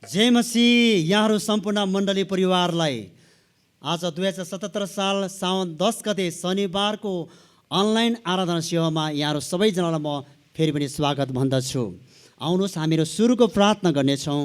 जय मसीह। यहाँहरू सम्पूर्ण मण्डली परिवारलाई आज 2077 साल साउन 10 गते शनिबारको अनलाइन आराधना सेवामा यहाँहरू सबैजनालाई म फेरि पनि स्वागत भन्दछु। आउनुहोस् हामीहरू सुरुको प्रार्थना गर्नेछौँ।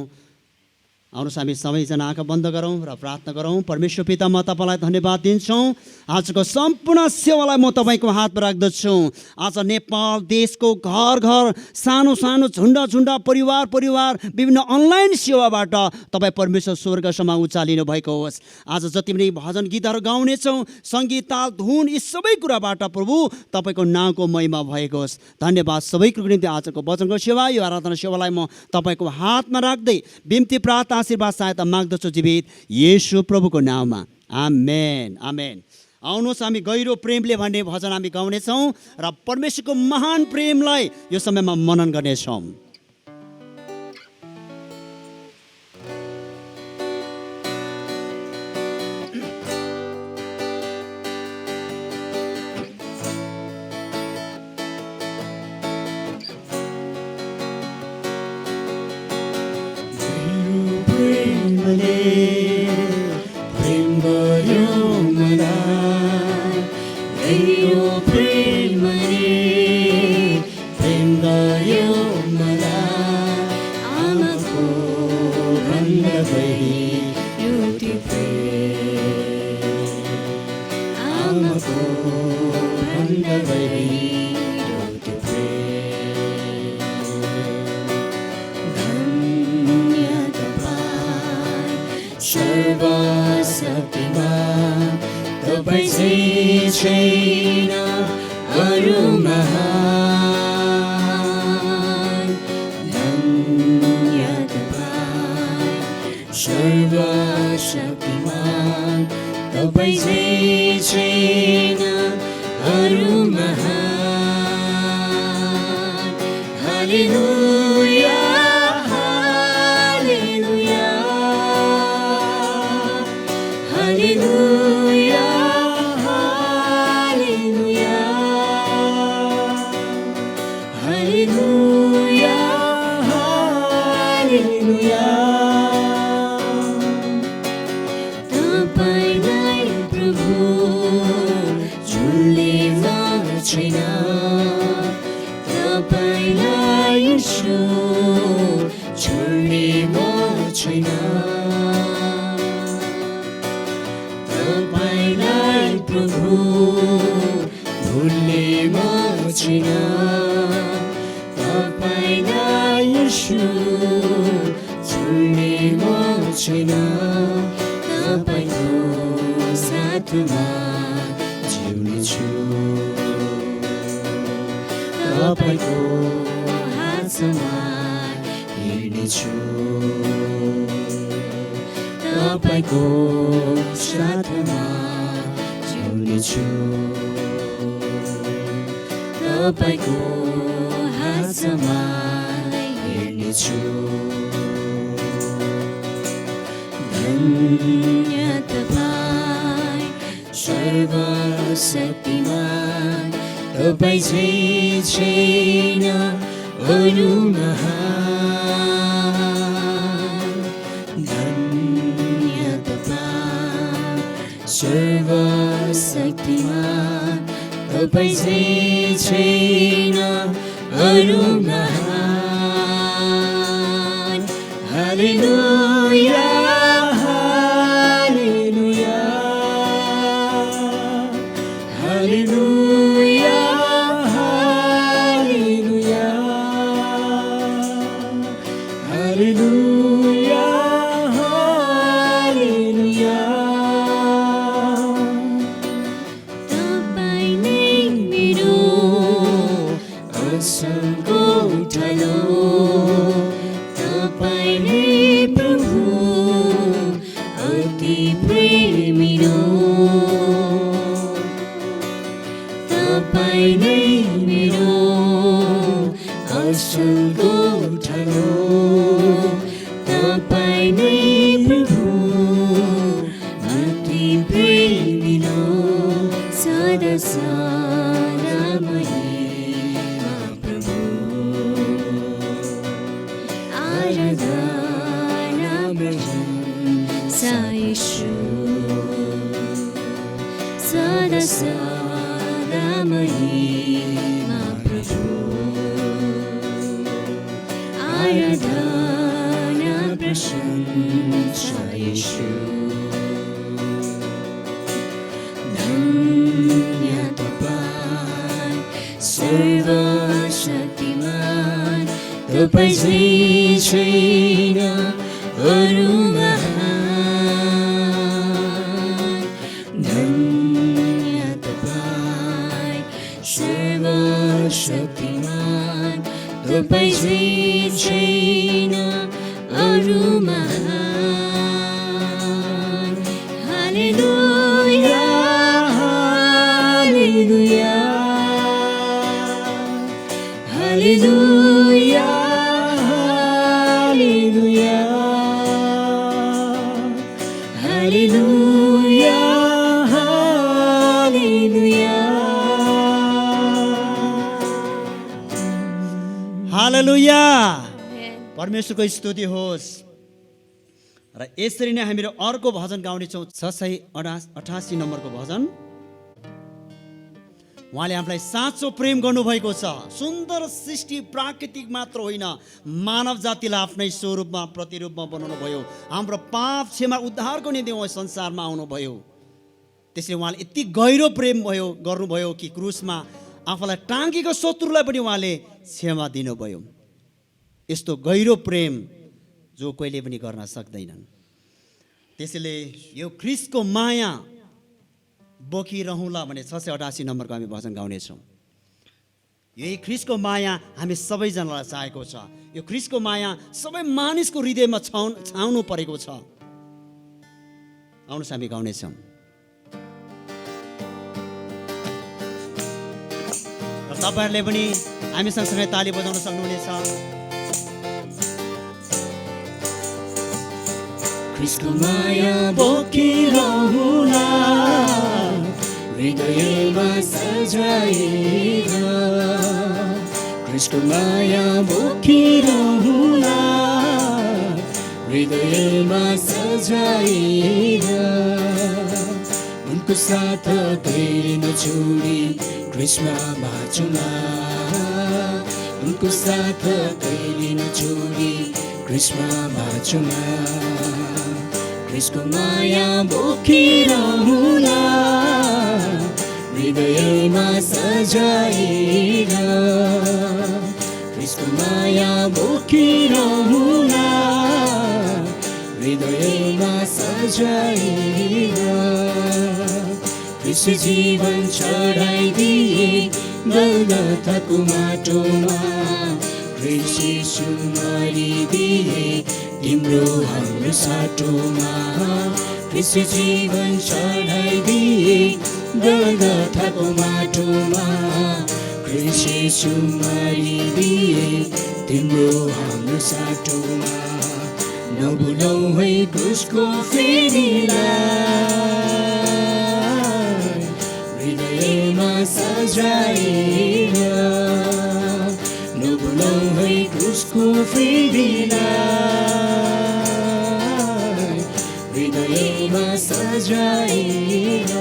आउनुहोस् हामी सबैजना आँखा बन्द गरौँ र प्रार्थना गरौँ। परमेश्वर पिता, म तपाईँलाई धन्यवाद दिन्छौँ। आजको सम्पूर्ण सेवालाई म तपाईँको हातमा राख्दछु। आज नेपाल देशको घर घर सानो सानो झुन्डा झुन्डा परिवार परिवार विभिन्न अनलाइन सेवाबाट तपाईँ परमेश्वर स्वर्गसम्म उचालिनु भएको होस्। आज जति पनि भजन गीतहरू गाउनेछौँ, सङ्गीत ताल धुन यी सबै कुराबाट प्रभु तपाईँको नामको महिमा भएको होस्। धन्यवाद सबैको निम्ति। आजको वचनको सेवा, यो आराधना सेवालाई म तपाईँको हातमा राख्दै बिन्ती प्रार्थना आशीर्वाद सहायता माग्दछु जीवित येशू प्रभुको नाममा, आमेन आमेन। आउनुहोस् हामी गहिरो प्रेमले भन्ने भजन हामी गाउनेछौँ र परमेश्वरको महान प्रेमलाई यो समयमा मनन गर्नेछौँ। Together तपाईँ झैँ छैन अरू महान। धन्य तपाईँ सर्वशक्तिमान, तपाईँ झैँ छैन अरू महान। हालेलुया हालेलुया हालेलुया हालेलुया हालेलुया हालेलुया। हालेलुया। परमेश्वरको स्तुति होस्। र यसरी नै हामीहरू अर्को भजन गाउनेछौँ, 688 नम्बरको भजन। उहाँले हामीलाई साँचो प्रेम गर्नुभएको छ। सुन्दर सृष्टि प्राकृतिक मात्र होइन, मानव जातिलाई आफ्नै स्वरूपमा प्रतिरूपमा बनाउनु भयो। हाम्रो पाप क्षमा उद्धारको निम्ति उहाँ संसारमा आउनुभयो। त्यसले उहाँले यति गहिरो प्रेम गर्नुभयो कि क्रुसमा आफूलाई टाँगेको शत्रुलाई पनि उहाँले क्षमा दिनुभयो। यस्तो गहिरो प्रेम जो कहिले पनि गर्न सक्दैनन्। त्यसैले यो ख्रीष्टको माया बोकिरहँला भने 688 नम्बरको हामी भजन गाउनेछौँ। यही ख्रीष्टको माया हामी सबैजनालाई चाहेको छ। यो ख्रीष्टको माया सबै मानिसको हृदयमा छाउनु परेको छ। आउनुहोस् हामी गाउनेछौँ। र तपाईँहरूले पनि हामी सँगसँगै ताली बजाउन सक्नुहुनेछ। ख्रीष्टको माया बोकिरहँला हृदयमा सजाएर। ख्रीष्टको माया बोकिरहँला हृदयमा सजाएर। उनको साथ कहिले नछोडी ख्रीष्टमा बाँचौँला। उनको साथ कहिले नछोडी ख्रीष्टमा बाँचौँला। ख्रीष्टको माया बोकिरहँला हृदयमा सजाएर। ख्रीष्टको माया बोकिरहँला हृदयमा सजाएर। ख्रीष्ट जीवन चढाइदिए गलगथाको माटोमा। ख्रीष्ट यीशु मरिदिए तिम्रो हाम्रो साटोमा। ख्रीष्ट जीवन चढाइदिए गलगथाको माटोमा। ख्रीष्ट यीशु मरिदिए तिम्रो हाम्रो साटोमा। नभुलौ है क्रुसको फेरीलाई हृदयमा सजाएर। नभुलौ है क्रुसको फेरीलाई हृदयमा सजाएर।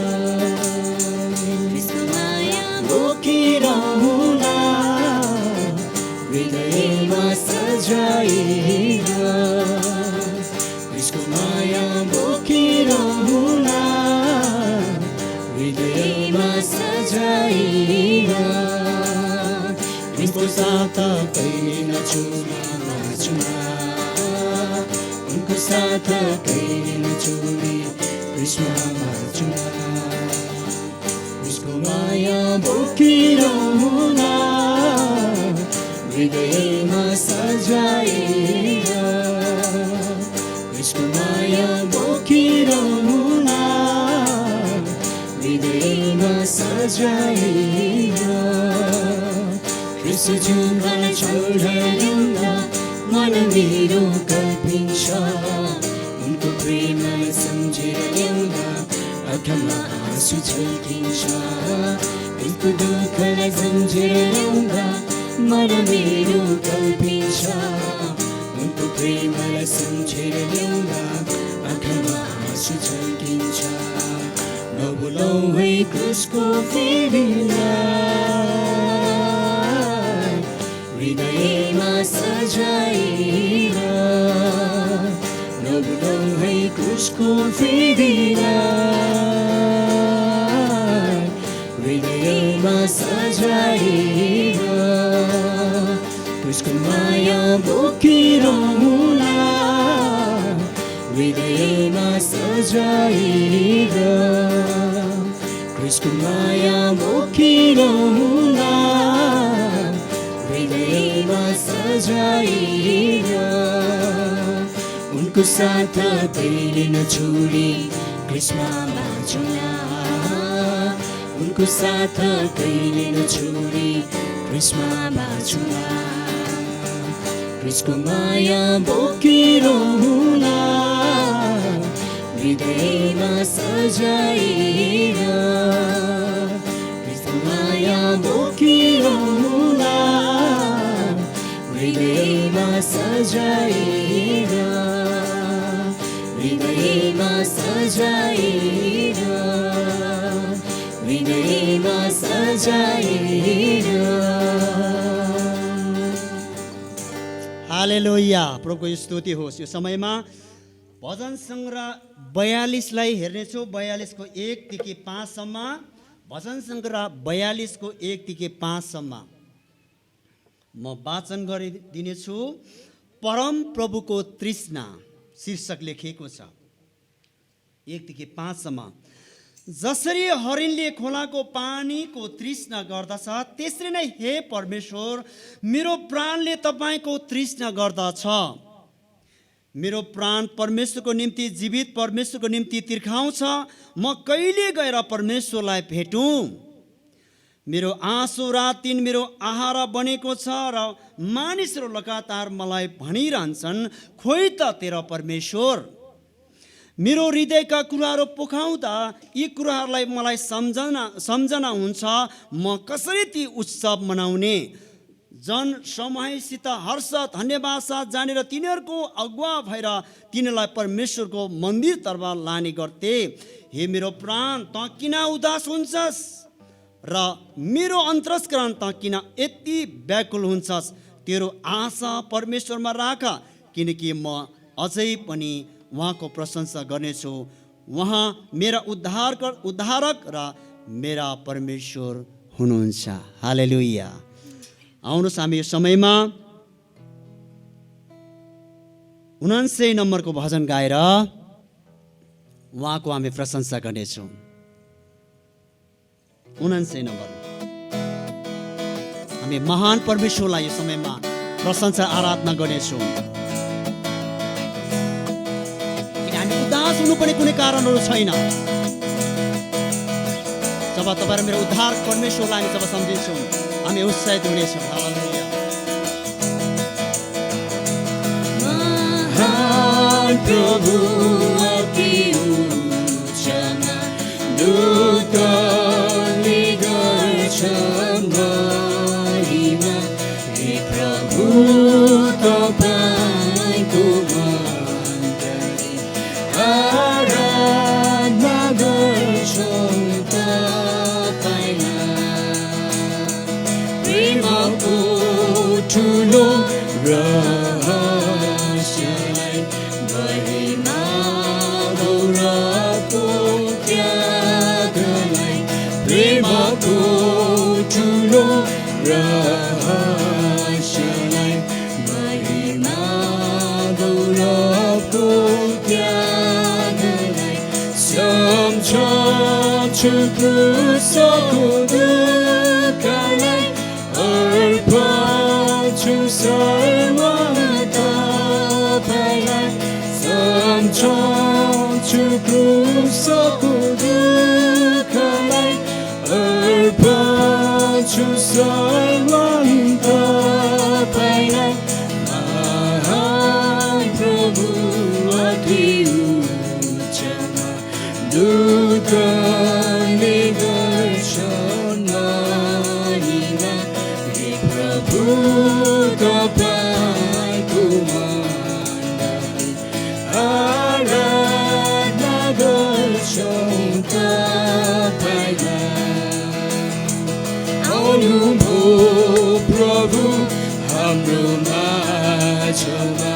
ख्रीष्टको माया बोकिरहँला हृदयमा सजाएर। ख्रीष्टको माया बोकिरहँला हृदयमा सजाएर। ख्रीष्टको साथ कहिले नछोड्न बाँचौँला। उनको साथ कहिले नछोडी ख्रीष्टमा बाँचौँला। ख्रीष्टको माया बोकिरहँला हृदयमा सजाएर। ख्रीष्टको माया बोकिरहँला हृदयमा सजाएर। ख्रीष्ट जीवन चढाइदिँदा मन मेरो कल्पिन्छ। उनको प्रेमलाई सम्झेर ल्याउँदा आँखामा आँसु झल्किन्छ। उनको दुःखलाई सम्झेर ल्याउँदा मन मेरो कल्पिन्छ। उनको प्रेमलाई सम्झेर ल्याउँदा आँखामा आँसु झल्किन्छ। नभुलौ है क्रुसको फेरीलाई हृदयमा सजाएर। नभुलौ है क्रुसको फेरीलाई हृदयमा सजाएर। क्रुसको माया सजाएर क्रिस्टको माया बोकिरहँदा हृदयमा सजाएर उनको साथ कहिले नछोडी क्रिस्मा बाँचौँला उनको साथ कहिले नछोडी क्रिस्मा बाँचौँला क्रिस्टको माया बोकिरहँला हृदयमा सजाएर क्रिस्टको माया बोकिरहँला हृदयमा सजाएर हृदयमा सजाएर हृदयमा सजाएर हालेलुया। प्रभुको स्तुति होस्। यो समयमा भजन सङ्ग्रह 42 हेर्नेछु। 42 को 1 देखि 5 सम्म। भजन सङ्ग्रह 42 को 1 देखि 5 सम्म म वाचन गरिदिनेछु। परम प्रभुको तृष्णा शीर्षक लेखिएको छ। 1 देखि 5 सम्म। जसरी हरिणले खोलाको पानीको तृष्णा गर्दछ त्यसरी नै हे परमेश्वर मेरो प्राणले तपाईँको तृष्णा गर्दछ। मेरो प्राण परमेश्वरको निम्ति जीवित परमेश्वरको निम्ति तिर्खाउँछ। म कहिले गएर परमेश्वरलाई भेटौँ? मेरो आँसु रात दिन मेरो आहार बनेको छ र मानिसहरू लगातार मलाई भनिरहन्छन् खोइ त तेरो परमेश्वर। मेरो हृदयका कुराहरू पोखाउँदा यी कुराहरूलाई मलाई सम्झना हुन्छ। म कसरी ती उत्सव मनाउने? जन समूहसित हर्ष धन्यवाद साथ जानेर तिनीहरूको अगुवा भएर तिनीहरूलाई परमेश्वरको मन्दिरतर्फ लाने गर्थे। हे मेरो प्राण त किन उदास हुन्छस् र मेरो अन्तस्करण त किन यति व्याकुल हुन्छस्? तेरो आशा परमेश्वरमा राख किनकि म अझै पनि उहाँको प्रशंसा गर्नेछु। उहाँ मेरा उद्धारक र मेरा परमेश्वर हुनुहुन्छ। हालेलुया। आउनुहोस् हामी यो समयमा 79 नम्बरको भजन गाएर उहाँको हामी प्रशंसा गर्नेछौँ। 79 नम्बर। हामी महान परमेश्वरलाई यो समयमा प्रशंसा आराधना गर्नेछौँ। हामी उदास हुनुपर्ने कुनै कारणहरू छैन। जब तपाईँ मेरो उद्धार परमेश्वरलाई हामी जब सम्झिन्छौँ हामी उत्साहित हुनेछौँ। हालेलुया। महान प्रभु अति उच्चमा दूतले गर्छन् महिमा। हे प्रभु तपाईँको मन्दिर आराधना गर्छौँ तपाईँलाई। प्रेमको ठुलो रहस्यलाई महिमा गौरवको त्यागलाई। प्रेमको ठुलो रहस्यलाई महिमा गौरवको त्यागलाई। सम्झन्छु क्रुसको दुःखलाई अर्पन्छु सर्वमा तपाईँलाई। सम्झन्छु क्रुसको दुःखलाई अर्पन्छु सर्वमा तपाईँलाई। महान प्रभु अति उच्चमा दूतले गर्छन् महिमा। हे प्रभु तपाईँको मन्दिर आराधना गर्छौँ तपाईँलाई। आउनुभयो प्रभु हाम्रो माझमा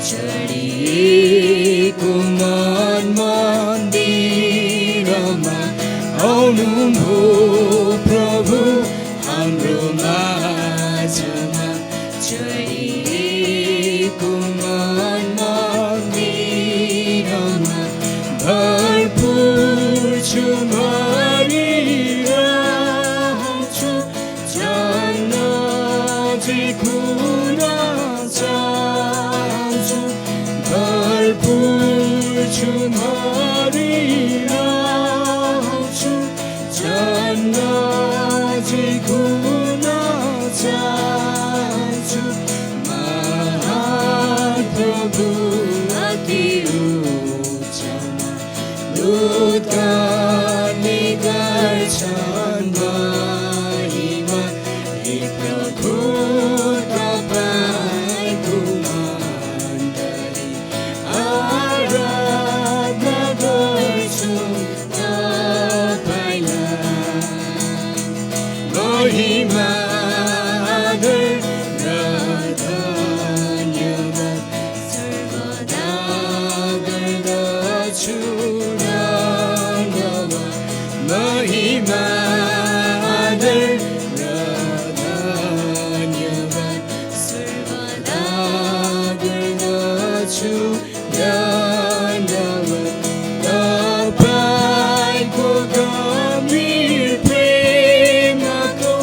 चढिएको मन मन्दिरमा। आउनुभयो प्रभु हाम्रो माझमा चढिएको मन मन्दिरमा। जुनभरि रहन्छु झन् नजिक हुन चाहन्छु महान प्रभु अति उच्चमा दूत गाउने गर्छन् महिमा हे प्रभु तपाईँको मण्डली आराधना गर्छु तपाईँलाई महिमा आदर र धन्यवाद सर्वदा गर्दछु महिमा आदर र धन्यवाद सर्वदा गर्दछु धन्यवाद तपाईँको गम्भीर प्रेमको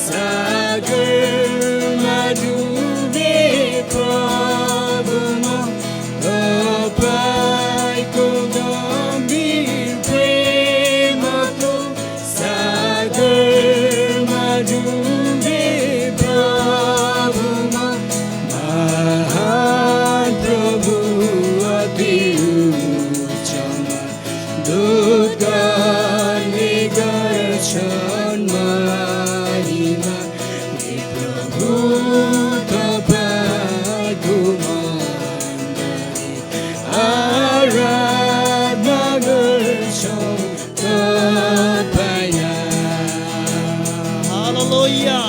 सागरमा डुबे प्रभु म तपाईँको गम्भीर प्रेमको सागरमा डुबे प्रभु म महान प्रभु अति उच्चमा दूत गाउने गर्छन् महिमा हे प्रभु तपाईँको मण्डली आराधना गर्छौँ तपाईँलाई। हालेलुया।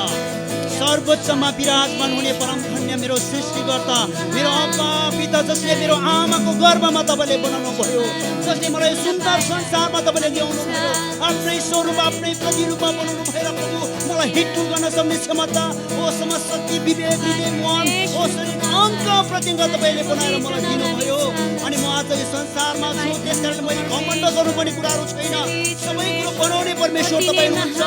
सर्वोच्चमा विराजमान हुने परम धन्य मेरो सृष्टिकर्ता मेरो अब्बा पिता जसले मेरो आमाको गर्भमा तपाईँले बनाउनु भयो जसले मलाई सुन्दर संसारमा तपाईँले ल्याउनु भयो आफ्नै स्वरूप आफ्नै प्रतिरूपमा बनाउनु भएर प्रभु मलाई हिटुल गर्न सक्ने क्षमता ओ समशक्ति विवेक विवेकवान ओ शरीर अङ्क प्रत्यङ्ग तपाईँले बनाएर मलाई दिनुभयो अनि म आज यो संसारमा छु त्यसकारण मैले घमण्ड गर्नुपर्ने कुराहरू छैन सबै कुरो बनाउने परमेश्वर तपाईँ हुनुहुन्छ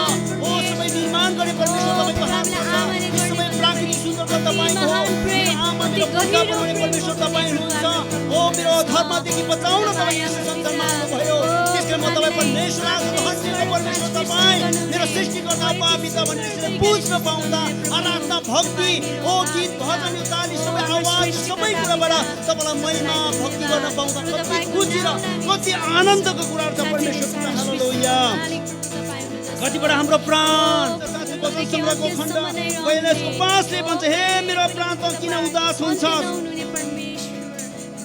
ओ सबै निर्माण गर्ने परमेश्वर तपाईँको हातमा छ यो सबै प्राकृतिक सुन्दरता तपाईँको हो मेरो आमा मेरो बुढा बनाउने परमेश्वर तपाईँ हुनुहुन्छ ओ मेरो धर्मदेखि बचाउन तपाईँ यस संसारमा आउनुभयो त्यसकारण म तपाईँ परमेश्वर आज धन्यको परमेश्वर तपाईँ मेरो सृष्टिकर्ता पिता भनेर यसरी बुझ्न पाउँदा आराधना भक्ति ओ गीत भजन यो ताली सबै आवाज सबै कुराबाट तपाईँलाई महिमा भक्ति गर्न पाउँदा कति खुसी र कति आनन्दको कुराहरू छ परमेश्वर हालेलुया। कतिबाट हाम्रो प्राण सङ्ग्रहको खण्ड पहिलाको 5ले भन्छ हे मेरो प्राण त किन उदास हुन्छ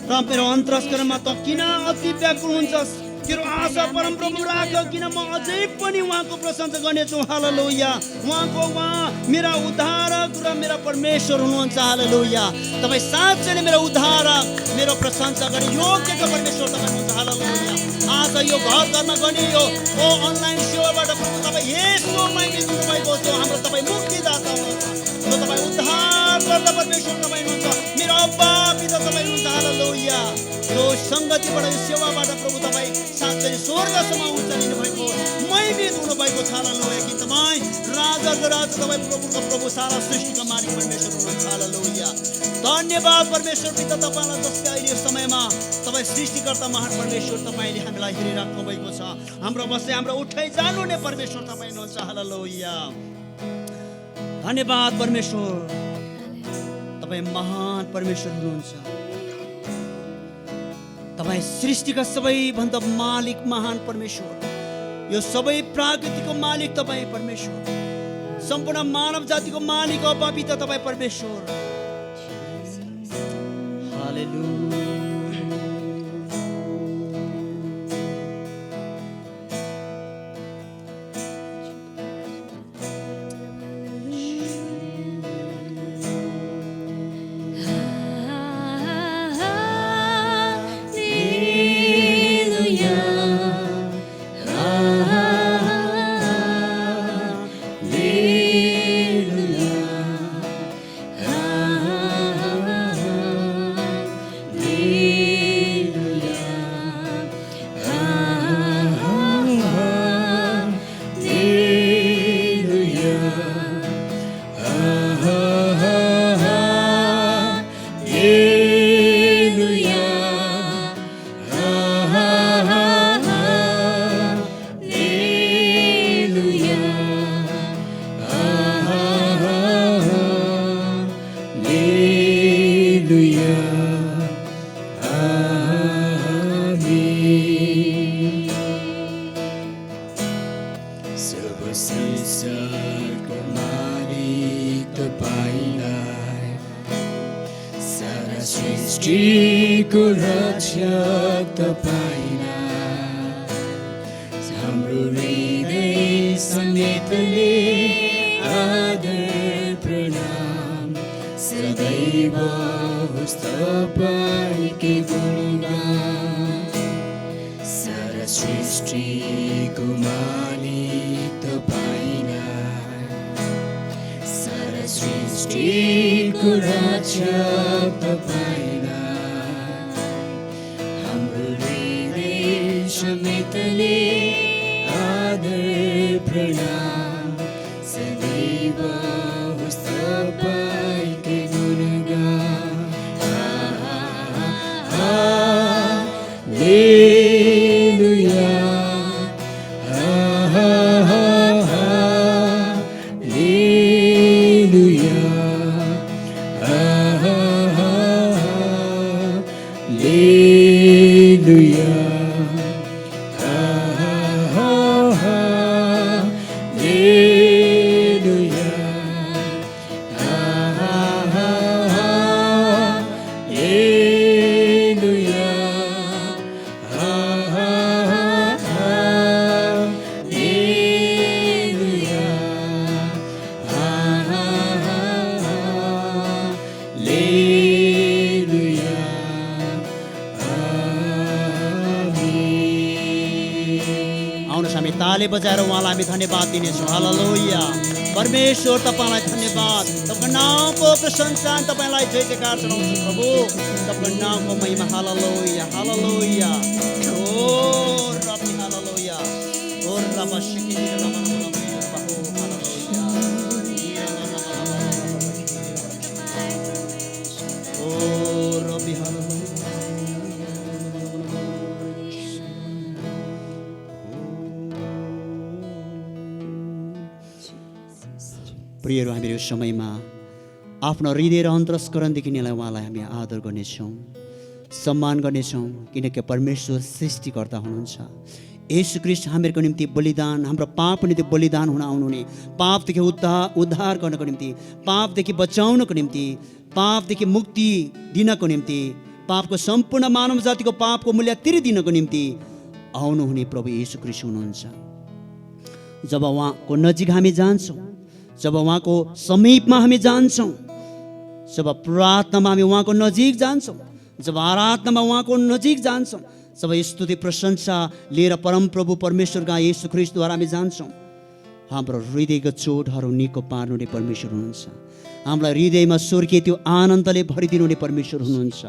र मेरो अन्तरस्करमा त किन अति व्याकुल हुन्छस् तेरो आशा परमप्रभु राख किन म अझै पनि उहाँको प्रशंसा गर्नेछु हालेलुया। उहाँ मेरा उद्धारक र मेरा परमेश्वर हुनुहुन्छ हालेलुया। तपाईँ साँच्चै मेरो उद्धारक मेरो प्रशंसा गर्ने योग्य त परमेश्वर तपाईँ हुनुहुन्छ हालेलुया। आज यो घर घरमा गर्ने यो अनलाइन सेवाबाट प्रभु तपाईँ यसोमै मिल्नु भएको छ हाम्रो तपाईँ मुक्तिदाता हुनुहुन्छ जो तपाईँ उद्धार गर्दा परमेश्वर तपाईँ हुनुहुन्छ मेरो अब्बा पिता तपाईँ हुनुहुन्छ हालेलुया। यो सङ्गतिबाट यो सेवाबाट प्रभु तपाईँ साँच्चै स्वर्गसम्म उच्च लिनुभएको महिमित हुनुभएको छ हालेलुया कि तपाईँ राजाको राजा तपाईँ प्रभुको प्रभु सारा सृष्टिका मालिक परमेश्वर हुनुहुन्छ हालेलुया। धन्यवाद परमेश्वर पिता तपाईँलाई जसले अहिले यो समयमा तपाईँ सृष्टिकर्ता महान परमेश्वर तपाईँले हामीलाई हेरिराख्नु भएको छ हाम्रो बस्दै हाम्रो उठाइ जानु नै परमेश्वर तपाईँ हुनुहुन्छ हालेलुया। धन्यवाद परमेश्वर तपाईँ महान परमेश्वर हुनुहुन्छ तपाईँ सृष्टिका सबैभन्दा मालिक महान परमेश्वर यो सबै प्राकृतिकको मालिक तपाईँ परमेश्वर सम्पूर्ण मानव जातिको मालिक अब्बा पिता तपाईँ परमेश्वर हालेलुया। आमीन। सब संसारको मालिक तपाईलाई, सारा सृष्टिको रक्षक तपाईलाई, हाम्रो हृदय समेतले आदर प्रणाम सदैव होस् तपाईकै गुणगान। सारा सृष्टिको मालिक तपाईलाई, सारा सृष्टिको रक्षक तपाईलाई, हाम्रो हृदय समेतले आदर प्रणाम सदैव होस् तपाईकै गुणगान। हालेलुया, हालेलुया, हालेलुया, आउनुहोस् हामी ताली बजाएर उहाँलाई हामी धन्यवाद दिनेछौँ। हालेलुया। परमेश्वर तपाईँलाई धन्यवाद, तपाईँको नामको प्रशंसा, तपाईँलाई जय जयकार चढाउँछु प्रभु, तपाईँको नामको महिमा। हालेलुया, हालेलुया। ओ रब्बी हालेलुया, ओ रब्बा शिकिनी रब्बा रब्बा हो हालेलुया। ओ रब्बी हालेलुया। प्रियहरू, हामीहरू यो समयमा आफ्नो हृदय र अन्तस्करणदेखि यिनीलाई उहाँलाई हामी आदर गर्नेछौँ, सम्मान गर्नेछौँ, किनकि परमेश्वर सृष्टिकर्ता हुनुहुन्छ। येशू ख्रीष्ट हामीहरूको निम्ति बलिदान, हाम्रो पापको निम्ति बलिदान हुन आउनुहुने, पापदेखि उद्धार गर्नको निम्ति, पापदेखि बचाउनको निम्ति, पापदेखि मुक्ति दिनको निम्ति, पापको सम्पूर्ण मानव जातिको पापको मूल्य तिरिदिनको निम्ति आउनुहुने प्रभु येशू ख्रीष्ट हुनुहुन्छ। जब उहाँको नजिक हामी जान्छौँ, जब उहाँको समीपमा हामी जान्छौँ, जब प्रार्थनामा हामी उहाँको नजिक जान्छौँ, जब आराधनामा उहाँको नजिक जान्छौँ, जब स्तुति प्रशंसा लिएर परमप्रभु परमेश्वरका येशू ख्रीष्टद्वारा हामी जान्छौँ, हाम्रो हृदयको चोटहरू निको पार्नुहुने परमेश्वर हुनुहुन्छ। हामीलाई हृदयमा स्वर्गीय त्यो आनन्दले भरिदिनुहुने परमेश्वर हुनुहुन्छ।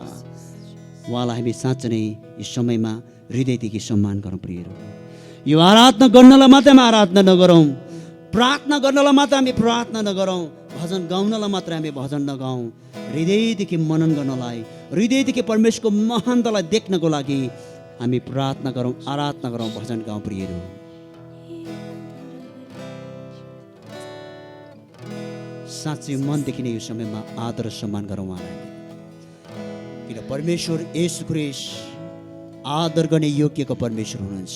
उहाँलाई हामी साँच्चै नै यो समयमा हृदयदेखि सम्मान गरौँ। प्रियहरू, यो आराधना गर्नलाई मात्रै हामी आराधना नगरौँ, प्रार्थना गर्नलाई मात्र हामी प्रार्थना नगरौँ, भजन गाउनलाई मात्र हामी भजन नगाउँ, हृदयदेखि मनन गर्नलाई, हृदयदेखि परमेश्वरको महानतालाई देख्नको लागि हामी प्रार्थना गरौँ, आराधना गरौँ, भजन गाउँ। प्रियहरू, साँच्चै मनदेखि नै यो समयमा आदर सम्मान गरौँ उहाँलाई, किन परमेश्वर येशू ख्रीष्ट आदर गर्ने योग्यको परमेश्वर हुनुहुन्छ।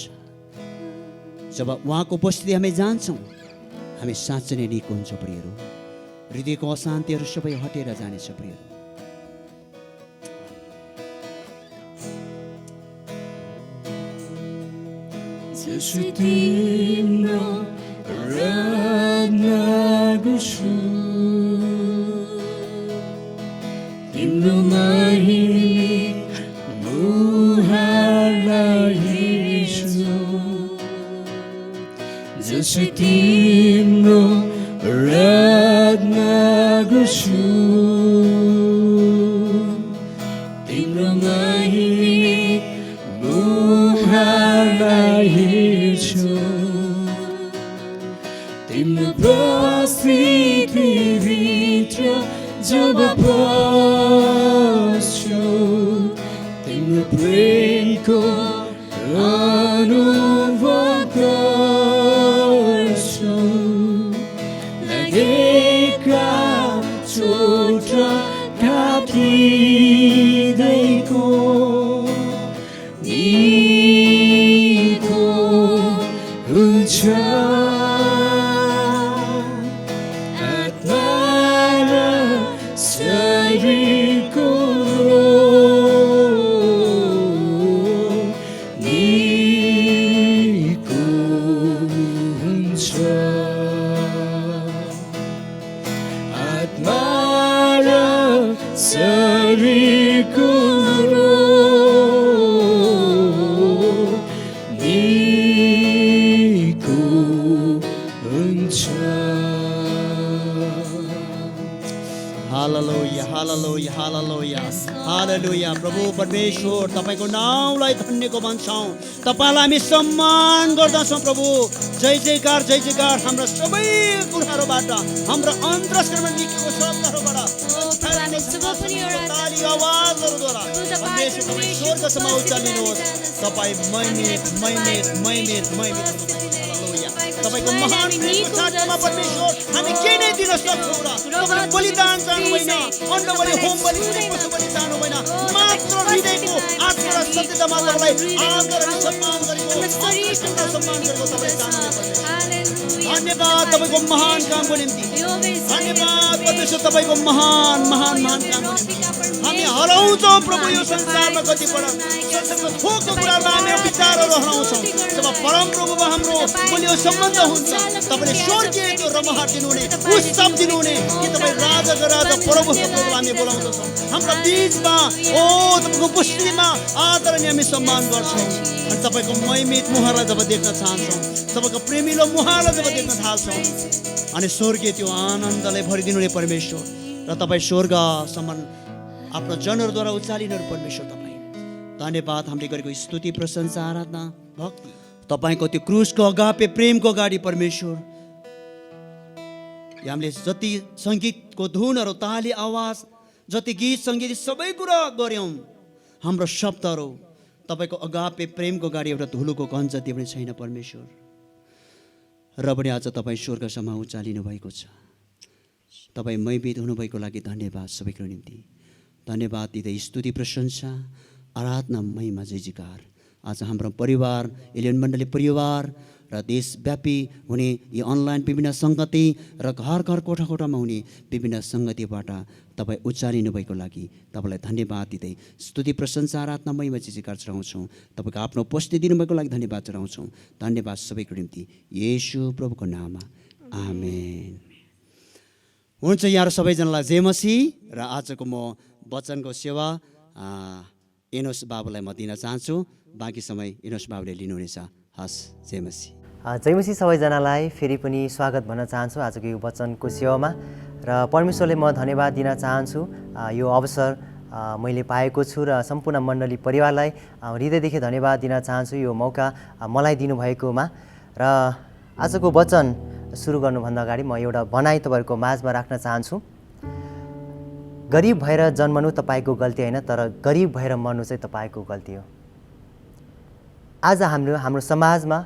जब उहाँको उपस्थिति हामी जान्छौँ, हामी साँच्चै नै निको हुन्छ। प्रियहरू, हृदयको अशान्तिहरू सबै हटेर जानेछ। प्रियहरू, जसो तिम्रो आराधना गर्छु, तिम्रो महिमा मुहारलाई हेर्छु, जसो तिम्रो आराधना गर्छु, तिम्रो महिमा मुहारलाई हेर्छु, तिम्रो उपस्थितिभित्र जब पस्छु, तिम्रो प्रेमको अनुभव गर्छु, लगेका चोट काटिँदैको प्रभु परमेश्वर तपाईँको नाउँलाई धन्यको भन्छौँ, तपाईँलाई हामी सम्मान गर्दछौँ प्रभु। जय जयकार हाम्रा सबै कुराहरूबाट, हाम्रो अन्तरस्त्रमा लेखेको शब्दहरूबाट, ताली आवाजहरूद्वारा परमेश्वर तपाईँ स्वर्गसम्म उचालिनुहोस्। तपाईँ महिमित महिमित महिमित महिमित हालेलुया। तपाईँको महान प्रेमको साथमा परमेश्वर हामी के नै दिन सक्छौँ र? तपाईँले बलिदान चाहनु होइन, अन्न बलि, होम बलि, पशु बलि चाहनु होइन, मात्र हृदयको आत्मा र सत्यतामा तपाईँलाई आदर अनि सम्मान गरेको, अन्तरस्त्रमा सम्मान गरेको तपाईँले चाहनुहुन्छ। धन्यवाद तपाईँको महान कामको निम्ति, धन्यवाद परमेश्वर तपाईँको महान महान महान कामको निम्ति। हामी हराउँछौँ प्रभु यो संसारमा कतिपल्ट, संसारको थोकको कुरामा हामी विचारहरू हराउँछौँ। जब परम प्रभुमा हाम्रो बलियो सम्बन्ध हुन्छ, तपाईँले स्वर्गीय त्यो रमाहट दिनुहुने, उत्सव दिनुहुने कि तपाईँ राजाको राजा प्रभुको प्रभु हामी बोलाउँदछौँ हाम्रो बिचमा। ओ तपाईँको उपस्थितिमा आदर अनि हामी सम्मान गर्छौँ अनि तपाईँको महिमित मुहारलाई जब देख्न चाहन्छौँ, तपाईँको प्रेमिलो मुहारलाई जब देख्न थाल्छौँ अनि स्वर्गीय त्यो आनन्दलाई भरिदिनुहुने परमेश्वर र तपाईँ स्वर्गसम्म आफ्नो जनहरूद्वारा उचालिनु परमेश्वर तपाईँ धन्यवाद। हामीले गरेको स्तुति प्रशंसा आराधना भक्ति तपाईँको त्यो क्रुसको अगापे प्रेमको अगाडि परमेश्वर हामीले जति सङ्गीतको धुनहरू, ताली आवाज, जति गीत सङ्गीत सबै कुरा गऱ्यौँ, हाम्रो शब्दहरू तपाईँको अगापे प्रेमको अगाडि एउटा धुलोको कण जति पनि छैन परमेश्वर। र पनि आज तपाईँ स्वर्गसम्म उचालिनु भएको छ। तपाईँ महिमित हुनुभएको लागि धन्यवाद। सबैको निम्ति धन्यवाद दिँदै स्तुति प्रशंसा आराधना महिमा जय जयकार आज हाम्रो परिवार, एलियन मण्डली परिवार र देशव्यापी हुने यी अनलाइन विभिन्न सङ्गति र घर घर कोठा कोठामा हुने विभिन्न सङ्गतिबाट तपाईँ उचालिनु भएको लागि तपाईँलाई धन्यवाद दिँदै स्तुति प्रशंसा आराधना महिमा जय जयकार चढाउँछौँ। तपाईँको आफ्नो उपस्थिति दिनुभएको लागि धन्यवाद चढाउँछौँ। धन्यवाद सबैको निम्ति येशू प्रभुको नाममा आमेन। हुन्छ, यहाँ सबैजनालाई जय मसीह। र आजको म वचनको सेवा एनोस बाबुलाई म दिन चाहन्छु। बाँकी समय एनोस बाबुले लिनुहुनेछ। हस्, जय मसीह। जय मसीह सबैजनालाई फेरि पनि स्वागत भन्न चाहन्छु आजको यो वचनको सेवामा। र परमेश्वरले म धन्यवाद दिन चाहन्छु यो अवसर मैले पाएको छु र सम्पूर्ण मण्डली परिवारलाई हृदयदेखि धन्यवाद दिन चाहन्छु यो मौका मलाई दिनुभएकोमा। र आजको वचन सुरु गर्नुभन्दा अगाडि म एउटा भनाइ तपाईँहरूको माझमा राख्न चाहन्छु। गरिब भएर जन्मनु तपाईँको गल्ती होइन, तर गरिब भएर मर्नु चाहिँ तपाईँको गल्ती हो। आज हाम्रो समाजमा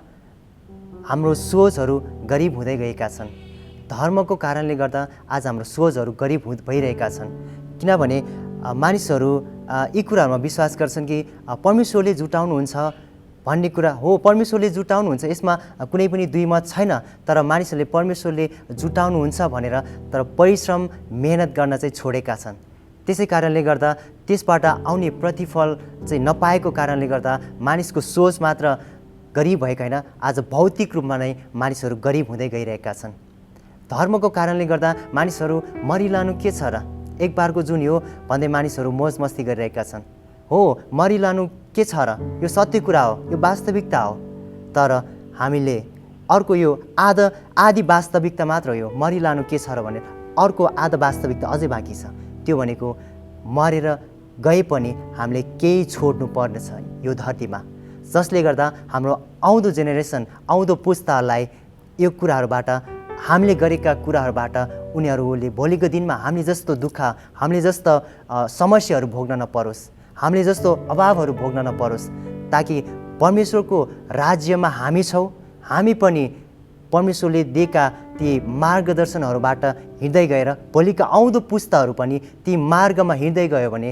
हाम्रो सोचहरू गरिब हुँदै गएका छन्। धर्मको कारणले गर्दा आज हाम्रो सोचहरू गरिब भइरहेका छन्। किनभने मानिसहरू यी कुराहरूमा विश्वास गर्छन् कि परमेश्वरले जुटाउनुहुन्छ भन्ने कुरा हो। परमेश्वरले जुटाउनुहुन्छ, यसमा कुनै पनि दुई मत छैन। तर मानिसहरूले परमेश्वरले जुटाउनुहुन्छ भनेर तर परिश्रम मेहनत गर्न चाहिँ छोडेका छन्। त्यसै कारणले गर्दा त्यसबाट आउने प्रतिफल चाहिँ नपाएको कारणले गर्दा मानिसको सोच मात्र गरिब भएको होइन, आज भौतिक रूपमा नै मानिसहरू गरिब हुँदै गइरहेका छन्। धर्मको कारणले गर्दा मानिसहरू मरिलानु के छ र, एक बारको जुन हो भन्दै मानिसहरू मोज मस्ती गरिरहेका छन्। हो, मरिलानु के छ र, यो सत्य कुरा हो, यो वास्तविकता हो। तर हामीले अर्को यो आधी वास्तविकता मात्र हो, मरिलानु के छ र भने अर्को आधा वास्तविकता अझै बाँकी छ। त्यो भनेको मरेर गए पनि हामीले केही छोड्नु पर्नेछ यो धरतीमा, जसले गर्दा हाम्रो आउँदो जेनेरेसन, आउँदो पुस्ताहरूलाई यो कुराहरूबाट, हामीले गरेका कुराहरूबाट उनीहरूले भोलिको दिनमा हामीले जस्तो दुःख, हामीले जस्तो समस्याहरू भोग्न नपरोस्, हामीले जस्तो अभावहरू भोग्न नपरोस्, ताकि परमेश्वरको राज्यमा हामी छौँ, हामी पनि परमेश्वरले दिएका ती मार्गदर्शनहरूबाट हिँड्दै गएर भोलिका आउँदो पुस्ताहरू पनि ती मार्गमा हिँड्दै गयो भने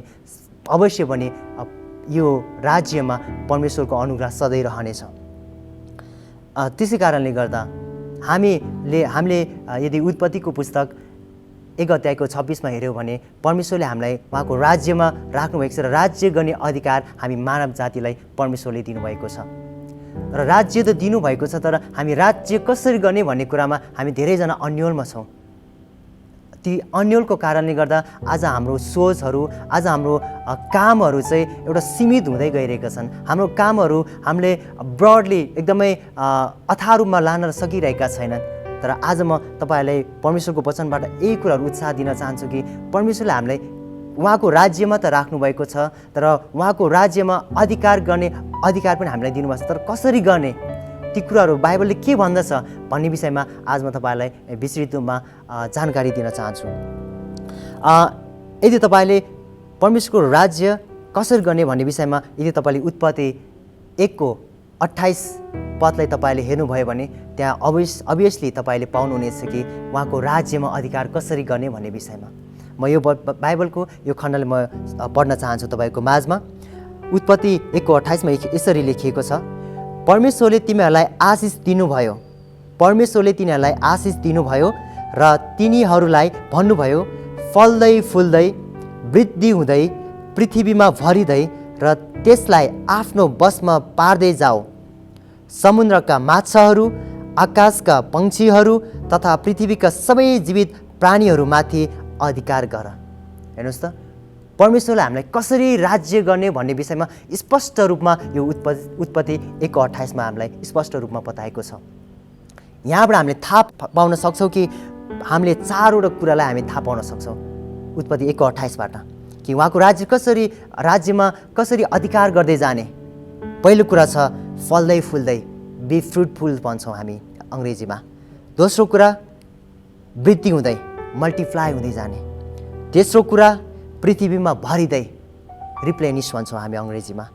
अवश्य पनि यो राज्यमा परमेश्वरको अनुग्रह सधैँ रहनेछ। त्यसै कारणले गर्दा हामीले यदि उत्पत्तिको पुस्तक 1 अध्यायको 26मा हेऱ्यौँ भने परमेश्वरले हामीलाई उहाँको राज्यमा राख्नुभएको छ र राज्य गर्ने अधिकार हामी मानव जातिलाई परमेश्वरले दिनुभएको छ। र राज्य त दिनुभएको छ, तर हामी राज्य कसरी गर्ने भन्ने कुरामा हामी धेरैजना अन्योलमा छौँ। ती अन्योलको कारणले गर्दा आज हाम्रो सोचहरू, आज हाम्रो कामहरू चाहिँ एउटा सीमित हुँदै गइरहेका छन्। हाम्रो कामहरू हामीले ब्रडली एकदमै अथाह रूपमा लान सकिरहेका छैनन्। तर आज म तपाईँहरूलाई परमेश्वरको वचनबाट यही कुराहरू उत्साह दिन चाहन्छु कि परमेश्वरले हामीलाई उहाँको राज्यमा त राख्नुभएको छ, तर उहाँको राज्यमा अधिकार गर्ने अधिकार पनि हामीलाई दिनुभएको छ। तर कसरी गर्ने, ती कुराहरू बाइबलले के भन्दछ भन्ने विषयमा आज म तपाईँलाई विस्तृत रूपमा जानकारी दिन चाहन्छु। यदि तपाईँले परमेश्वरको राज्य कसरी गर्ने भन्ने विषयमा यदि तपाईँले उत्पत्ति 1:28 पदलाई तपाईँले हेर्नुभयो भने त्यहाँ अभियसली तपाईँले पाउनुहुनेछ कि उहाँको राज्यमा अधिकार कसरी गर्ने भन्ने विषयमा। म यो बाइबलको यो खण्डलाई म पढ्न चाहन्छु तपाईँको माझमा। उत्पत्ति 1:28 यसरी लेखिएको छ, परमेश्वरले तिमीहरूलाई आशिष दिनुभयो, परमेश्वरले तिनीहरूलाई आशिष दिनुभयो र तिनीहरूलाई भन्नुभयो, फल्दै फुल्दै वृद्धि हुँदै पृथ्वीमा भरिँदै र त्यसलाई आफ्नो वशमा पार्दै जाऊ। समुद्रका माछाहरू, आकाशका पक्षीहरू तथा पृथ्वीका सबै जीवित प्राणीहरूमाथि अधिकार गर। हेर्नुहोस् त, परमेश्वरले हामीलाई कसरी राज्य गर्ने भन्ने विषयमा स्पष्ट रूपमा यो उत्पत्ति 1:28 हामीलाई स्पष्ट रूपमा बताएको छ। यहाँबाट हामीले थाहा पाउन सक्छौँ कि हामीले 4वटा कुरालाई हामी थाहा पाउन सक्छौँ उत्पत्ति 1:28बाट कि उहाँको राज्यमा कसरी अधिकार गर्दै जाने। पहिलो कुरा छ फल्दै फुल्दै, बी फ्रुटफुल भन्छौँ हामी अङ्ग्रेजीमा। दोस्रो कुरा वृद्धि हुँदै, मल्टिप्लाई हुँदै जाने। तेस्रो कुरा पृथ्वीमा भरिँदै, रिप्लेनिस भन्छौँ हामी अङ्ग्रेजीमा।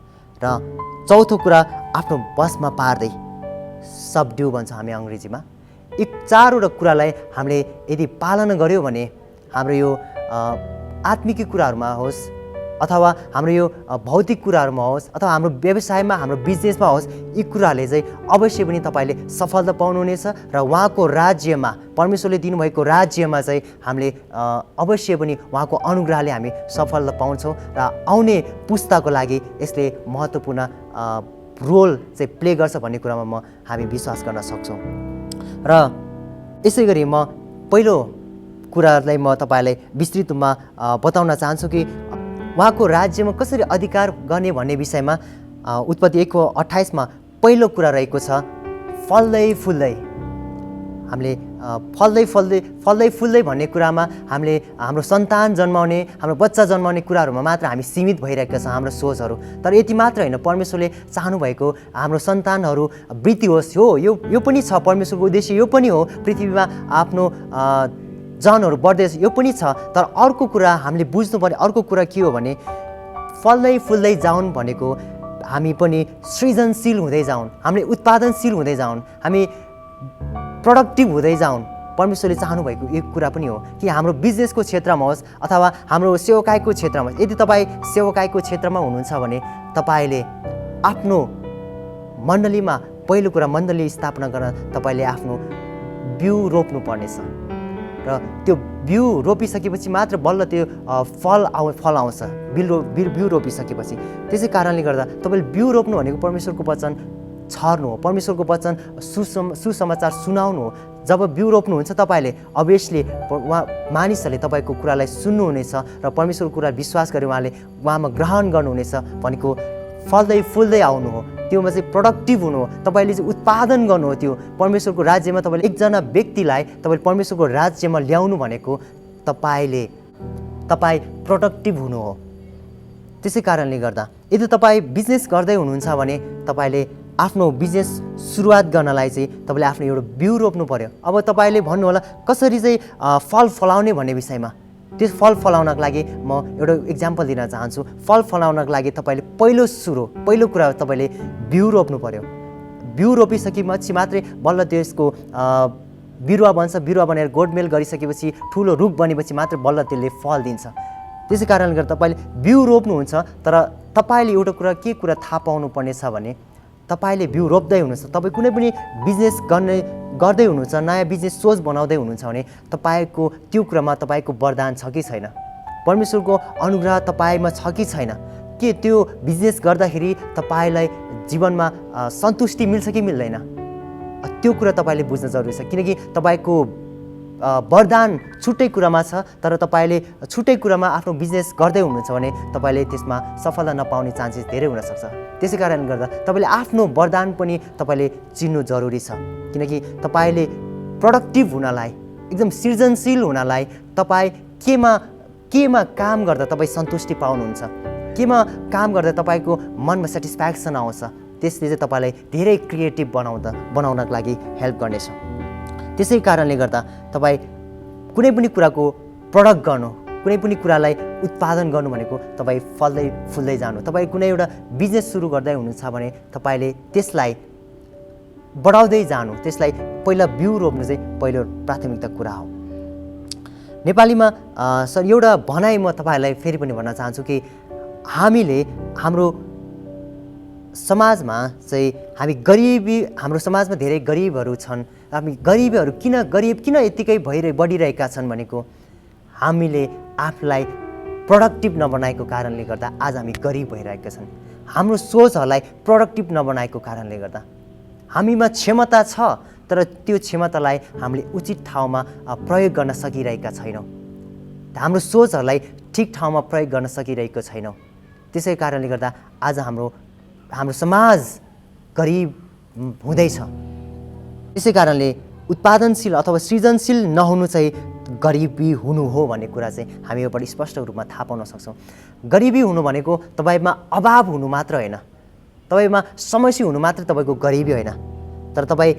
र चौथो कुरा आफ्नो बसमा पार्दै, सबड्यु भन्छौँ हामी अङ्ग्रेजीमा। यी 4वटा कुरालाई हामीले यदि पालना गऱ्यौँ भने हाम्रो यो आत्मिक कुराहरूमा होस् अथवा हाम्रो यो भौतिक कुराहरूमा होस् अथवा हाम्रो व्यवसायमा, हाम्रो बिजनेसमा होस्, यी कुराहरूले चाहिँ अवश्य पनि तपाईँले सफलता पाउनुहुनेछ र उहाँको राज्यमा, परमेश्वरले दिनुभएको राज्यमा चाहिँ हामीले अवश्य पनि उहाँको अनुग्रहले हामी सफलता पाउँछौँ र आउने पुस्ताको लागि यसले महत्त्वपूर्ण रोल चाहिँ प्ले गर्छ भन्ने कुरामा हामी विश्वास गर्न सक्छौँ। र यसै गरी म पहिलो कुरालाई म तपाईँलाई विस्तृत रूपमा बताउन चाहन्छु कि उहाँको राज्यमा कसरी अधिकार गर्ने भन्ने विषयमा उत्पत्ति 1:28 पहिलो कुरा रहेको छ फल्दै फुल्दै। हामीले फल्दै फुल्दै भन्ने कुरामा हामीले हाम्रो सन्तान जन्माउने, हाम्रो बच्चा जन्माउने कुराहरूमा मात्र हामी सीमित भइरहेका छौँ हाम्रो सोचहरू। तर यति मात्र होइन, परमेश्वरले चाहनुभएको हाम्रो सन्तानहरू वृद्धि होस्, यो पनि छ परमेश्वरको उद्देश्य, यो पनि हो पृथ्वीमा आफ्नो जनहरू बढ्दैछ, यो पनि छ। तर अर्को कुरा हामीले बुझ्नुपर्ने अर्को कुरा के हो भने फल्दै फुल्दै जाउन् भनेको हामी पनि सृजनशील हुँदै जाउँ, हामीले उत्पादनशील हुँदै जाउँ, हामी प्रोडक्टिभ हुँदै जाउँ। परमेश्वरले चाहनुभएको यो कुरा पनि हो कि हाम्रो बिजनेसको क्षेत्रमा होस् अथवा हाम्रो सेवाकाईको क्षेत्रमा होस्। यदि तपाईँ सेवाकाईको क्षेत्रमा हुनुहुन्छ भने तपाईँले आफ्नो मण्डलीमा पहिलो कुरा मण्डली स्थापना गर्न तपाईँले आफ्नो बिउ रोप्नु पर्नेछ र त्यो बिउ रोपिसकेपछि मात्र बल्ल त्यो फल आउँछ, बिउ रोपिसकेपछि। त्यसै कारणले गर्दा तपाईँले बिउ रोप्नु भनेको परमेश्वरको वचन छर्नु हो, परमेश्वरको वचन सुसमाचार सुनाउनु हो। जब बिउ रोप्नुहुन्छ तपाईँले अभियसली मानिसहरूले तपाईँको कुरालाई सुन्नुहुनेछ र परमेश्वरको कुरा विश्वास गरी उहाँमा ग्रहण गर्नुहुनेछ भनेको फल्दै फुल्दै आउनु हो, त्योमा चाहिँ प्रोडक्टिभ हुनु हो, तपाईँले चाहिँ उत्पादन गर्नु हो। त्यो परमेश्वरको राज्यमा तपाईँले एकजना व्यक्तिलाई तपाईँले परमेश्वरको राज्यमा ल्याउनु भनेको तपाईँ प्रोडक्टिभ हुनु हो। त्यसै कारणले गर्दा यदि तपाईँ बिजनेस गर्दै हुनुहुन्छ भने तपाईँले आफ्नो बिजनेस सुरुवात गर्नलाई चाहिँ तपाईँले आफ्नो एउटा बिउ रोप्नु पर्यो। अब तपाईँले भन्नु होला कसरी चाहिँ फल फलाउने भन्ने विषयमा। त्यस फल फलाउनको लागि म एउटा इक्जाम्पल दिन चाहन्छु। फल फलाउनको लागि तपाईँले पहिलो कुरा तपाईँले बिउ रोप्नु पर्यो। बिउ रोपिसकेपछि मात्रै बल्ल त्यसको बिरुवा बन्छ, बिरुवा बनेर गोडमेल गरिसकेपछि ठुलो रुख बनेपछि मात्र बल्ल त्यसले फल दिन्छ। त्यसै कारणले गर्दा तपाईँले बिउ रोप्नुहुन्छ, तर तपाईँले एउटा के कुरा थाहा पाउनुपर्ने छ भने तपाईँले बिउ रोप्दै हुनुहुन्छ, तपाईँ कुनै पनि बिजनेस गर्दै हुनुहुन्छ, नयाँ बिजनेस सोच बनाउँदै हुनुहुन्छ भने तपाईँको त्यो कुरामा तपाईँको वरदान छ कि छैन, परमेश्वरको अनुग्रह तपाईँमा छ कि छैन, के त्यो बिजनेस गर्दाखेरि तपाईँलाई जीवनमा सन्तुष्टि मिल्छ कि मिल्दैन, त्यो कुरा तपाईँले बुझ्न जरुरी छ। किनकि तपाईँको वरदान छुट्टै कुरामा छ, तर तपाईँले छुट्टै कुरामा आफ्नो बिजनेस गर्दै हुनुहुन्छ भने तपाईँले त्यसमा सफलता नपाउने चान्सेस धेरै हुनसक्छ। त्यसै कारणले गर्दा तपाईँले आफ्नो वरदान पनि तपाईँले चिन्नु जरुरी छ। किनकि तपाईँले प्रोडक्टिभ हुनलाई, एकदम सृजनशील हुनलाई तपाईँ केमा केमा काम गर्दा तपाईँ सन्तुष्टि पाउनुहुन्छ, केमा काम गर्दा तपाईँको मनमा सेटिस्फ्याक्सन आउँछ, त्यसले चाहिँ तपाईँलाई धेरै क्रिएटिभ बनाउनको लागि हेल्प गर्नेछ। त्यसै कारणले गर्दा तपाईँ कुनै पनि कुराको प्रडक्ट गर्नु, कुनै पनि कुरालाई उत्पादन गर्नु भनेको तपाईँ फल्दै फुल्दै जानु। तपाईँ कुनै एउटा बिजनेस सुरु गर्दै हुनुहुन्छ भने तपाईँले त्यसलाई बढाउँदै जानु, त्यसलाई पहिला बिउ रोप्नु चाहिँ पहिलो प्राथमिकता कुरा हो। नेपालीमा सर एउटा भनाइ म तपाईँहरूलाई फेरि पनि भन्न चाहन्छु कि हाम्रो समाजमा चाहिँ हाम्रो समाजमा धेरै गरिबहरू छन्। हामी गरिबहरू किन यत्तिकै बढिरहेका छन् भनेको हामीले आफूलाई प्रोडक्टिभ नबनाएको कारणले गर्दा आज हामी गरिब भइरहेका छन्। हाम्रो सोचहरूलाई प्रोडक्टिभ नबनाएको कारणले गर्दा हामीमा क्षमता छ तर त्यो क्षमतालाई हामीले उचित ठाउँमा प्रयोग गर्न सकिरहेका छैनौँ। हाम्रो सोचहरूलाई ठिक ठाउँमा प्रयोग गर्न सकिरहेको छैनौँ। त्यसै कारणले गर्दा आज हाम्रो समाज गरिब हुँदैछ। त्यसै कारणले उत्पादनशील अथवा सृजनशील नहुनु चाहिँ गरिबी हुनु हो भन्ने कुरा चाहिँ हामी योबाट स्पष्ट रूपमा थाहा पाउन सक्छौँ। गरिबी हुनु भनेको तपाईँमा अभाव हुनु मात्र होइन, तपाईँमा समस्या हुनु मात्र तपाईँको गरिबी होइन, तर तपाईँ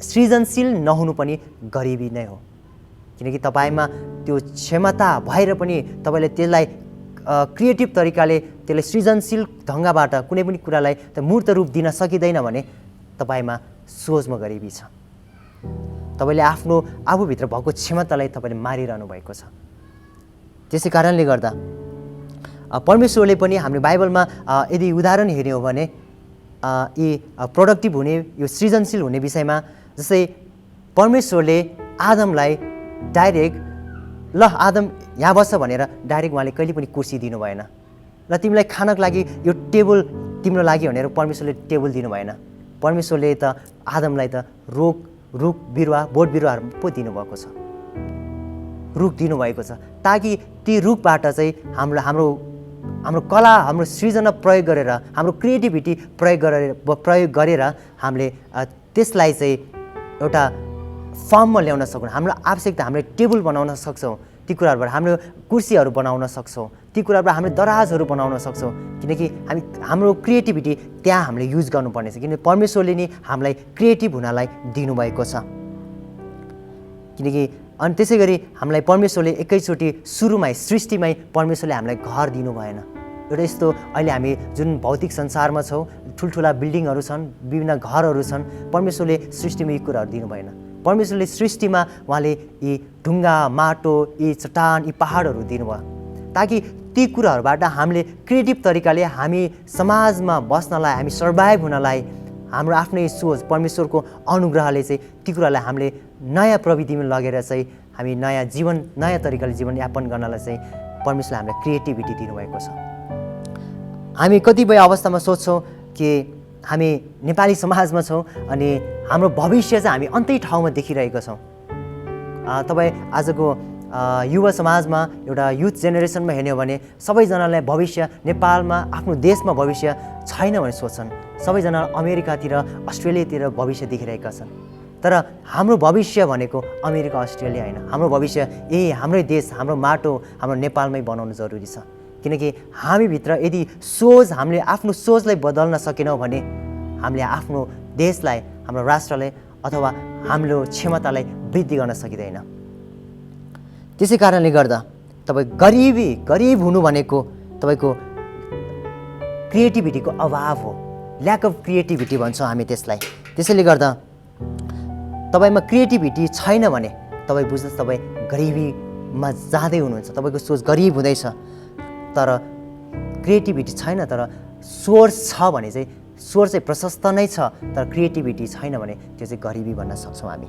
सृजनशील नहुनु पनि गरिबी नै हो। किनकि तपाईँमा त्यो क्षमता भएर पनि तपाईँले त्यसलाई क्रिएटिभ तरिकाले त्यसलाई सृजनशील ढङ्गबाट कुनै पनि कुरालाई मूर्त रूप दिन सकिँदैन भने तपाईँमा सोचमा गरिबी छ। तपाईँले आफूभित्र भएको क्षमतालाई तपाईँले मारिरहनु भएको छ। त्यसै कारणले गर्दा परमेश्वरले पनि हाम्रो बाइबलमा यदि उदाहरण हेर्ने हो भने यी प्रोडक्टिभ हुने, यो सृजनशील हुने विषयमा, जस्तै परमेश्वरले आदमलाई डाइरेक्ट ल आदम यहाँ बस्छ भनेर डाइरेक्ट उहाँले कहिले पनि कुर्सी दिनु भएन। र तिमीलाई खानको लागि यो टेबल तिम्रो लागि भनेर परमेश्वरले टेबल दिनु भएन। परमेश्वरले त आदमलाई त रुख बिरुवा बोट बिरुवाहरू पो दिनुभएको छ, रुख दिनुभएको छ, ताकि ती रुखबाट चाहिँ हाम्रो कला, हाम्रो सृजना प्रयोग गरेर, हाम्रो क्रिएटिभिटी प्रयोग गरेर हामीले त्यसलाई चाहिँ एउटा फर्ममा ल्याउन सकौँ। हाम्रो आवश्यकता, हामीले टेबल बनाउन सक्छौँ, ती कुराहरूबाट हाम्रो कुर्सीहरू बनाउन सक्छौँ, ती कुराबाट हामीले दराजहरू बनाउन सक्छौँ। किनकि हाम्रो क्रिएटिभिटी त्यहाँ हामीले युज गर्नुपर्ने छ। किनकि परमेश्वरले नि हामीलाई क्रिएटिभ हुनलाई दिनुभएको छ। किनकि अनि त्यसै गरी हामीलाई परमेश्वरले एकैचोटि सुरुमै सृष्टिमै परमेश्वरले हामीलाई घर दिनु भएन। एउटा यस्तो अहिले हामी जुन भौतिक संसारमा छौँ, ठुल्ठुला बिल्डिङहरू छन्, विभिन्न घरहरू छन्, परमेश्वरले सृष्टिमा यी कुराहरू दिनु भएन। परमेश्वरले सृष्टिमा उहाँले यी ढुङ्गा, माटो, यी चट्टान, यी पहाडहरू दिनुभयो ताकि ती कुराहरूबाट हामीले क्रिएटिभ तरिकाले हामी समाजमा बस्नलाई, हामी सर्भाइभ हुनलाई, हाम्रो आफ्नै सोच, परमेश्वरको अनुग्रहले चाहिँ ती कुरालाई हामीले नयाँ प्रविधिमा लगेर चाहिँ हामी नयाँ तरिकाले जीवनयापन गर्नलाई चाहिँ परमेश्वरले हामीलाई क्रिएटिभिटी दिनुभएको छ। हामी कतिपय अवस्थामा सोच्छौँ कि हामी नेपाली समाजमा छौँ अनि हाम्रो भविष्य चाहिँ हामी अन्तै ठाउँमा देखिरहेका छौँ। तपाईँ आजको युवा समाजमा, एउटा युथ जेनेरेसनमा हेर्ने हो भने सबैजनालाई भविष्य नेपालमा, आफ्नो देशमा भविष्य छैन भने सोच्छन्। सबैजना अमेरिकातिर, अस्ट्रेलियातिर भविष्य देखिरहेका छन्। तर हाम्रो भविष्य भनेको अमेरिका, अस्ट्रेलिया होइन। हाम्रो भविष्य हाम्रै देश, हाम्रो माटो, हाम्रो नेपालमै बनाउनु जरुरी छ। किनकि हामीभित्र यदि हामीले आफ्नो सोचलाई बदल्न सकेनौँ भने हामीले आफ्नो देशलाई, हाम्रो राष्ट्रलाई अथवा हाम्रो क्षमतालाई वृद्धि गर्न सकिँदैन। त्यसै कारणले गर्दा तपाईँ गरिब हुनु भनेको तपाईँको क्रिएटिभिटीको अभाव हो, ल्याक अफ क्रिएटिभिटी भन्छौँ हामी त्यसलाई। त्यसैले गर्दा तपाईँमा क्रिएटिभिटी छैन भने तपाईँ बुझ्नुहोस् तपाईँ गरिबीमा जाँदै हुनुहुन्छ, तपाईँको सोच गरिब हुँदैछ। तर क्रिएटिभिटी छैन तर सोर्स छ भने चाहिँ, सोर्स चाहिँ प्रशस्त नै छ तर क्रिएटिभिटी छैन भने त्यो चाहिँ गरिबी भन्न सक्छौँ हामी।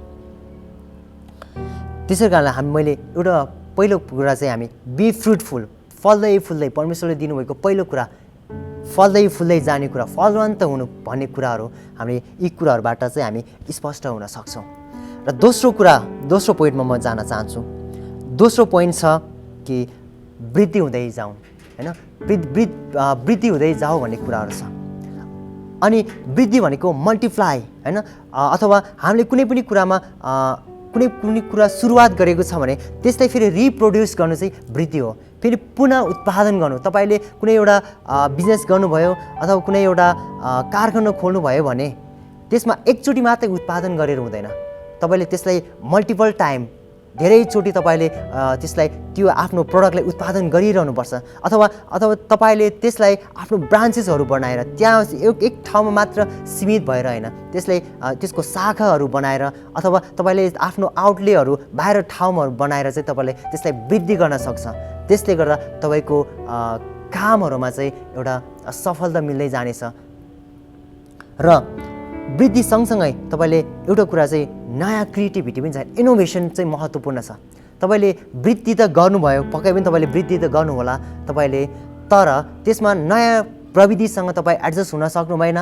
त्यसै कारणले मैले एउटा पहिलो कुरा चाहिँ हामी बी फ्रुटफुल, फल्दै फुल्दै, परमेश्वरले दिनुभएको पहिलो कुरा फल्दै फुल्दै जाने कुरा, फलवन्त हुनु भन्ने कुराहरू हामीले यी कुराहरूबाट चाहिँ हामी स्पष्ट हुन सक्छौँ। र दोस्रो पोइन्टमा म जान चाहन्छु। दोस्रो पोइन्ट छ कि वृद्धि हुँदै जाउँ, होइन, वृद्धि हुँदै जाऊ भन्ने कुराहरू छ। अनि वृद्धि भनेको मल्टिप्लाई, होइन, अथवा हामीले कुनै पनि कुरा सुरुवात गरेको छ भने त्यसलाई फेरि रिप्रोड्युस गर्नु चाहिँ वृद्धि हो। फेरि पुनः उत्पादन गर्नु। तपाईँले कुनै एउटा बिजनेस गर्नुभयो अथवा कुनै एउटा कारखाना खोल्नुभयो भने त्यसमा एकचोटि मात्रै उत्पादन गरेर हुँदैन। तपाईँले त्यसलाई मल्टिपल टाइम धेरैचोटि तपाईँले त्यसलाई त्यो आफ्नो प्रडक्टलाई उत्पादन गरिरहनुपर्छ। अथवा तपाईँले त्यसलाई आफ्नो ब्रान्चेसहरू बनाएर त्यहाँ एक ठाउँमा मात्र सीमित भएर होइन, त्यसको शाखाहरू बनाएर अथवा तपाईँले आफ्नो आउटलेटहरू बाहिर ठाउँहरू बनाएर चाहिँ तपाईँले त्यसलाई वृद्धि गर्न सक्छ। त्यसले गर्दा तपाईँको कामहरूमा चाहिँ एउटा सफलता मिल्दै जानेछ। र वृद्धि सँगसँगै तपाईँले एउटा कुरा चाहिँ नयाँ क्रिएटिभिटी पनि छ, इनोभेसन चाहिँ महत्त्वपूर्ण छ। तपाईँले वृद्धि त गर्नुभयो, पक्कै पनि तपाईँले वृद्धि त गर्नुहोला तपाईँले, तर त्यसमा नयाँ प्रविधिसँग तपाईँ एडजस्ट हुन सक्नु भएन,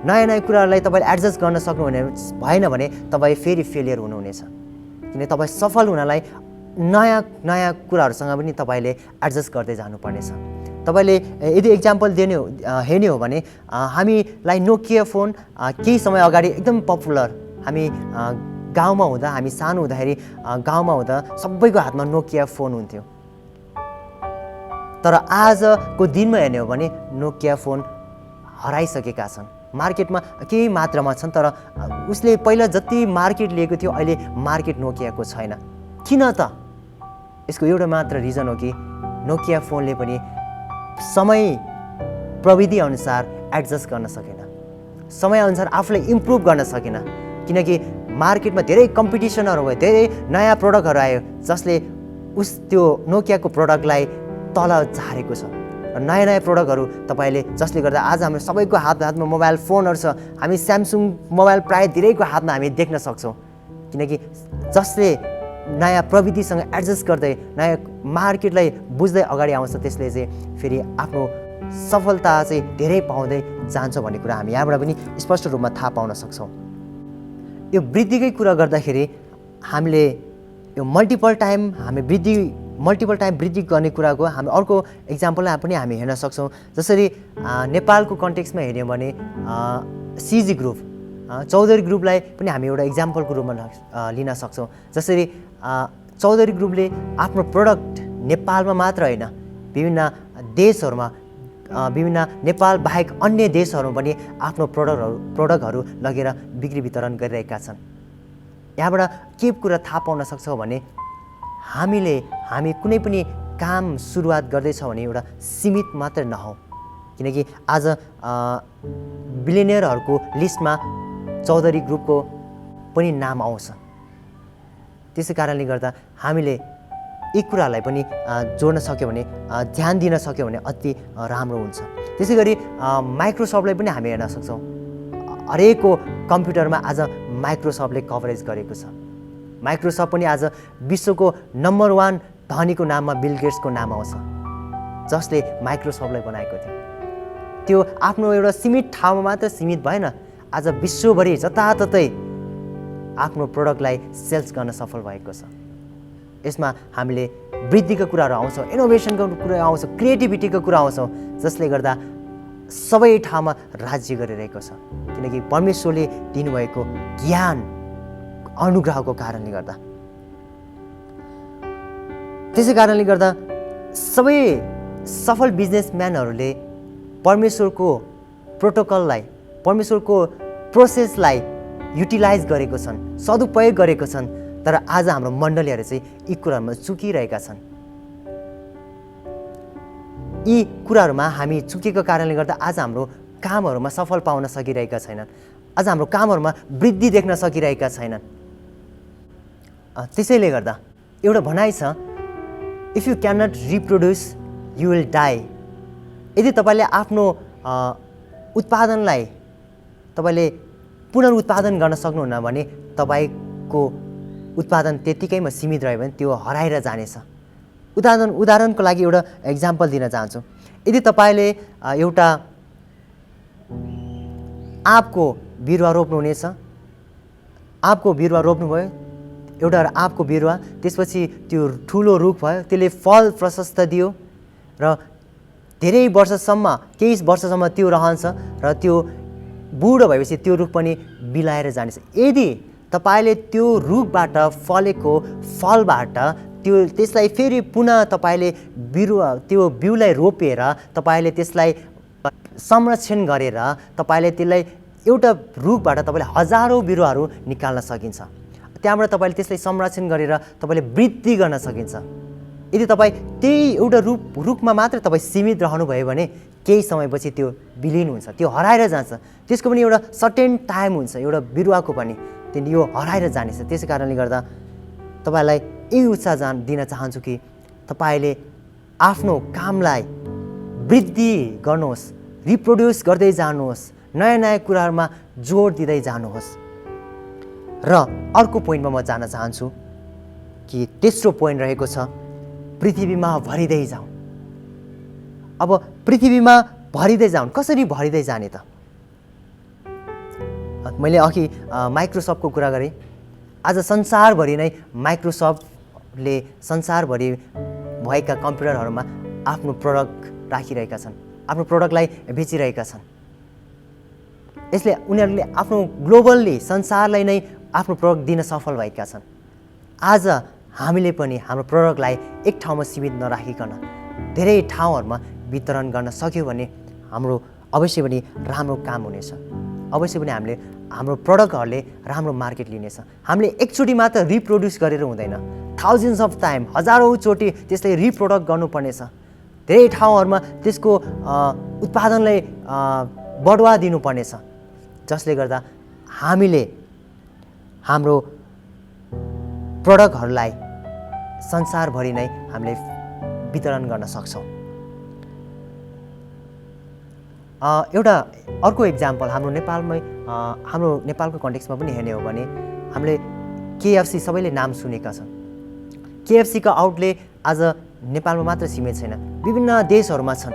नयाँ कुराहरूलाई तपाईँले एडजस्ट गर्न सक्नु भएन भने तपाईँ फेरि फेलियर हुनुहुनेछ। किन तपाईँ सफल हुनलाई नयाँ कुराहरूसँग पनि तपाईँले एडजस्ट गर्दै जानुपर्नेछ। तपाईँले यदि इक्जाम्पल हेर्ने हो भने हामीलाई नोकिया फोन केही समय अगाडि एकदम पपुलर, हामी गाउँमा हुँदा, हामी सानो हुँदाखेरि गाउँमा हुँदा सबैको हातमा नोकिया फोन हुन्थ्यो। तर आजको दिनमा हेर्ने हो भने नोकिया फोन हराइसकेका छन्, मार्केटमा केही मात्रामा छन्, तर उसले पहिला जति मार्केट लिएको थियो अहिले मार्केट नोकियाको छैन। किन त? यसको एउटा मात्र रिजन हो कि नोकिया फोनले पनि समय प्रविधि अनुसार एडजस्ट गर्न सकेन, समयअनुसार आफूलाई इम्प्रुभ गर्न सकेन। किनकि मार्केटमा धेरै कम्पिटिसनहरू भयो, धेरै नयाँ प्रडक्टहरू आयो जसले त्यो नोकियाको प्रडक्टलाई तल झारेको छ। नयाँ प्रडक्टहरू तपाईँले जसले गर्दा आज हाम्रो सबैको हातमा मोबाइल फोनहरू छ। हामी स्यामसङ मोबाइल प्रायः धेरैको हातमा हामी देख्न सक्छौँ, किनकि जसले नयाँ प्रविधिसँग एडजस्ट गर्दै नयाँ मार्केटलाई बुझ्दै अगाडि आउँछ, त्यसले चाहिँ फेरि आफ्नो सफलता चाहिँ धेरै पाउँदै जान्छ भन्ने कुरा हामी यहाँबाट पनि स्पष्ट रूपमा थाहा पाउन सक्छौँ। यो वृद्धिकै कुरा गर्दाखेरि हामीले यो मल्टिपल टाइम वृद्धि गर्ने कुराको हामी अर्को इक्जाम्पललाई पनि हामी हेर्न सक्छौँ। जसरी नेपालको कन्टेक्स्टमा हेऱ्यौँ भने सिजी ग्रुप, चौधरी ग्रुपलाई पनि हामी एउटा इक्जाम्पलको रूपमा लिन सक्छौँ। जसरी चौधरी ग्रुपले आफ्नो प्रडक्ट नेपालमा मात्र होइन, विभिन्न देशहरूमा, विभिन्न नेपाल बाहेक अन्य देशहरूमा पनि आफ्नो प्रडक्टहरू लगेर बिक्री वितरण गरिरहेका छन्। यहाँबाट के कुरा थाहा पाउन सक्छौँ भने हामी कुनै पनि काम सुरुवात गर्दैछौँ भने एउटा सीमित मात्र नहौँ, किनकि आज बिलियनियरहरूको लिस्टमा चौधरी ग्रुपको पनि नाम आउँछ। त्यसै कारणले गर्दा हामीले यी कुरालाई पनि जोड्न सक्यो भने, ध्यान दिन सक्यो भने अति राम्रो हुन्छ। त्यसै गरी माइक्रोसफ्टलाई पनि हामी हेर्न सक्छौँ। हरेकको कम्प्युटरमा आज माइक्रोसफ्टले कभरेज गरेको छ। माइक्रोसफ्ट पनि आज विश्वको नम्बर 1 धनीको नाममा बिल गेट्सको नाम आउँछ, जसले माइक्रोसफ्टलाई बनाएको थियो। त्यो आफ्नो एउटा सीमित ठाउँमा मात्र सीमित भएन, आज विश्वभरि जताततै आफ्नो प्रडक्टलाई सेल्स गर्न सफल भएको छ। यसमा हामीले वृद्धिको कुराहरू आउँछौँ, इनोभेसनको कुरा आउँछ, क्रिएटिभिटीको कुरा आउँछौँ, जसले गर्दा सबै ठाउँमा राज्य गरिरहेको छ। किनकि परमेश्वरले दिनुभएको ज्ञान अनुग्रहको कारणले गर्दा। त्यसै कारणले गर्दा सबै सफल बिजनेसम्यानहरूले परमेश्वरको प्रोटोकललाई, परमेश्वरको प्रोसेसलाई युटिलाइज गरेको छन्, सदुपयोग गरेको छन्। तर आज हाम्रो मण्डलीहरू चाहिँ यी कुराहरूमा चुकिरहेका छन्। यी कुराहरूमा हामी चुकेको कारणले गर्दा आज हाम्रो कामहरूमा सफल पाउन सकिरहेका छैनन्, आज हाम्रो कामहरूमा वृद्धि देख्न सकिरहेका छैनन्। त्यसैले गर्दा एउटा भनाइ छ, if you can not reproduce you will die. यदि तपाईँले आफ्नो उत्पादनलाई तपाईँले पुनरुत्पादन गर्न सक्नुहुन्न भने तपाईँको उत्पादन त्यत्तिकैमा सीमित रह्यो भने त्यो हराएर जानेछ। उदाहरणको लागि एउटा इक्जाम्पल दिन चाहन्छु। यदि तपाईँले एउटा आँपको बिरुवा रोप्नुहुनेछ, आँपको बिरुवा रोप्नुभयो, एउटा आँपको बिरुवा, त्यसपछि त्यो ठुलो रुख भयो, त्यसले फल प्रशस्त दियो र धेरै वर्षसम्म, केही वर्षसम्म त्यो रहन्छ र त्यो बुढो भएपछि त्यो रुख पनि बिलाएर जानेछ। यदि तपाईँले त्यो रुखबाट फलेको फलबाट त्यसलाई फेरि पुनः तपाईँले त्यो बिउलाई रोपेर तपाईँले त्यसलाई संरक्षण गरेर तपाईँले त्यसलाई एउटा रुखबाट तपाईँले हजारौँ बिरुवाहरू निकाल्न सकिन्छ। त्यहाँबाट तपाईँले त्यसलाई संरक्षण गरेर तपाईँले वृद्धि गर्न सकिन्छ। यदि तपाईँ त्यही एउटा रुखमा मात्र तपाईँ सीमित रहनुभयो भने केही समयपछि त्यो विलीन हुन्छ, त्यो हराएर जान्छ। त्यसको पनि एउटा सर्टेन टाइम हुन्छ, एउटा बिरुवाको पनि यो हराएर जानेछ। त्यसै कारणले गर्दा तपाईँलाई यही उत्साह दिन चाहन्छु कि तपाईँले आफ्नो कामलाई वृद्धि गर्नुहोस्, रिप्रोड्युस गर्दै जानुहोस्, नयाँ नयाँ कुराहरूमा जोड दिँदै जानुहोस्। र अर्को पोइन्टमा म जान चाहन्छु कि तेस्रो पोइन्ट रहेको छ पृथ्वीमा भरिँदै जाउँ। अब पृथ्वीमा भरिँदै जाउँ, कसरी भरिँदै जाने त? मैले अघि माइक्रोसफ्टको कुरा गरेँ। आज संसारभरि नै माइक्रोसफ्टले संसारभरि भएका कम्प्युटरहरूमा आफ्नो प्रडक्ट राखिरहेका छन्, आफ्नो प्रडक्टलाई बेचिरहेका छन्। यसले उनीहरूले आफ्नो ग्लोबल्ली संसारलाई नै आफ्नो प्रडक्ट दिन सफल भएका छन्। आज हामीले पनि हाम्रो प्रडक्टलाई एक ठाउँमा सीमित नराखिकन धेरै ठाउँहरूमा वितरण गर्न सक्यो भने हाम्रो अवश्य पनि राम्रो काम हुनेछ। अवश्य पनि हाम्रो प्रडक्टहरूले राम्रो मार्केट लिनेछ। हामीले एकचोटि मात्र रिप्रोड्युस गरेर हुँदैन, थाउजन्ड्स अफ टाइम, हजारौँ चोटि त्यसलाई रिप्रोडक्ट गर्नुपर्नेछ। धेरै ठाउँहरूमा त्यसको उत्पादनलाई बढुवा दिनुपर्नेछ, जसले गर्दा हामीले हाम्रो प्रडक्टहरूलाई संसारभरि नै हामीले वितरण गर्न सक्छौँ। एउटा अर्को इक्जाम्पल हाम्रो नेपालको कन्टेक्स्टमा पनि हेर्ने हो भने हामीले केएफसी सबैले नाम सुनेका छन्। केएफसीका आउटलेट आज नेपालमा मात्र सीमित छैन, विभिन्न देशहरूमा छन्।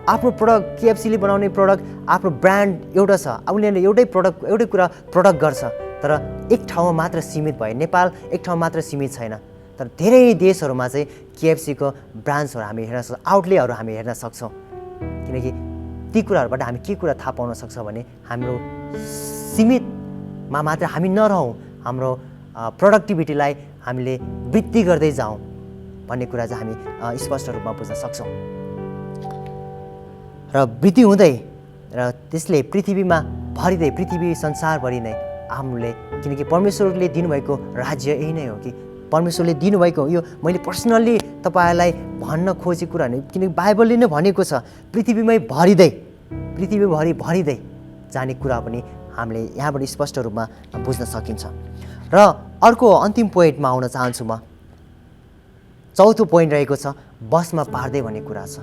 आफ्नो प्रडक्ट, केएफसीले बनाउने प्रडक्ट, आफ्नो ब्रान्ड एउटा छ। उनीहरूले एउटै कुरा प्रडक्ट गर्छ, तर एक ठाउँमा मात्र सीमित भयो। नेपाल एक ठाउँमा मात्र सीमित छैन, तर धेरै देशहरूमा चाहिँ केएफसीको ब्रान्ड्सहरू हामी हेर्न सक्छौँ, आउटलेटहरू हामी हेर्न सक्छौँ। किनकि ती कुराहरूबाट हामी के कुरा थाहा पाउन सक्छौँ भने हाम्रो सीमितमा मात्र हामी नरहौँ, हाम्रो प्रोडक्टिभिटीलाई हामीले वृद्धि गर्दै जाउँ भन्ने कुरा चाहिँ हामी स्पष्ट रूपमा बुझ्न सक्छौँ। र वृद्धि हुँदै र त्यसले पृथ्वीमा भरिँदै, पृथ्वी संसारभरि नै हामीले, किनकि परमेश्वरले दिनुभएको राज्य यही नै हो कि परमेश्वरले दिनुभएको यो मैले पर्सनल्ली तपाईँहरूलाई भन्न खोजेको कुरा होइन, किनकि बाइबलले नै भनेको छ पृथ्वीमै पृथ्वीभरि भरिँदै जाने कुरा पनि हामीले यहाँबाट स्पष्ट रूपमा बुझ्न सकिन्छ। र अर्को अन्तिम पोइन्टमा आउन चाहन्छु म। चौथो पोइन्ट रहेको छ बसमा पार्दै भन्ने कुरा छ।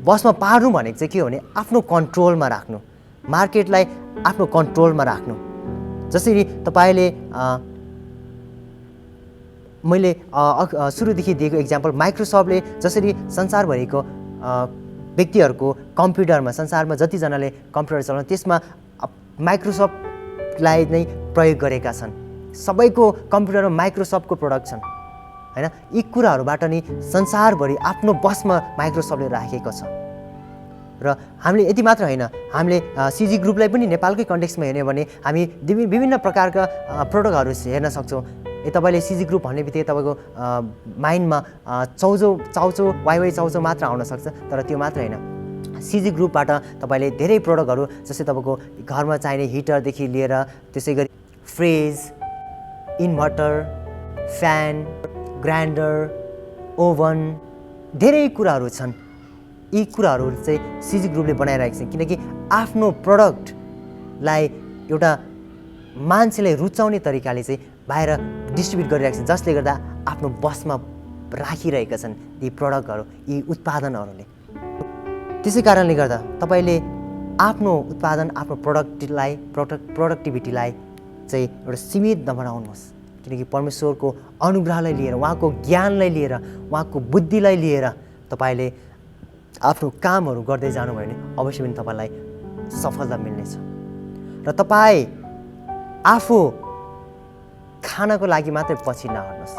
बसमा पार्नु भनेको चाहिँ के हो भने आफ्नो कन्ट्रोलमा राख्नु, मार्केटलाई आफ्नो कन्ट्रोलमा राख्नु। जसरी तपाईँले मैले सुरुदेखि दिएको इक्जाम्पल माइक्रोसफ्टले जसरी संसारभरिको व्यक्तिहरूको कम्प्युटरमा, संसारमा जतिजनाले कम्प्युटर चलाउनु त्यसमा माइक्रोसफ्टलाई नै प्रयोग गरेका छन्। सबैको कम्प्युटरमा माइक्रोसफ्टको प्रडक्ट छन् हैन। यी कुराहरूबाट नि संसारभरि आफ्नो बसमा माइक्रोसफ्टले राखेको छ। र हामीले यति मात्र होइन, हामीले सिजी ग्रुपलाई पनि नेपालकै कन्टेक्स्टमा हेर्ने भने हामी विभिन्न प्रकारका प्रडक्टहरू हेर्न सक्छौँ। तपाईँले सिजी ग्रुप भन्ने बित्तिकै तपाईँको माइन्डमा चाउचो वाइवाई चाउचो मात्र आउन सक्छ, तर त्यो मात्र होइन। सिजी ग्रुपबाट तपाईँले धेरै प्रडक्टहरू जस्तै तपाईँको घरमा चाहिने हिटरदेखि लिएर त्यसै गरी fridge, inverter, fan, grinder, oven, धेरै कुराहरू छन्। यी कुराहरू चाहिँ सिजी ग्रुपले बनाइरहेको छ, किनकि आफ्नो प्रडक्टलाई एउटा मान्छेले रुचाउने तरिकाले चाहिँ बाहिर डिस्ट्रिब्युट गरिरहेको छ, जसले गर्दा आफ्नो बसमा राखिरहेका छन् यी प्रडक्टहरू, यी उत्पादनहरूले। त्यसै कारणले गर्दा तपाईँले आफ्नो उत्पादन, आफ्नो प्रोडक्टिभिटीलाई चाहिँ एउटा सीमित नबनाउनुहोस्, किनकि परमेश्वरको अनुग्रहलाई लिएर, उहाँको ज्ञानलाई लिएर, उहाँको बुद्धिलाई लिएर तपाईँले आफ्नो कामहरू गर्दै जानुभयो भने अवश्य पनि तपाईँलाई सफलता मिल्नेछ। र तपाईँ आफू खानको लागि मात्रै पछि नहट्नुहोस्।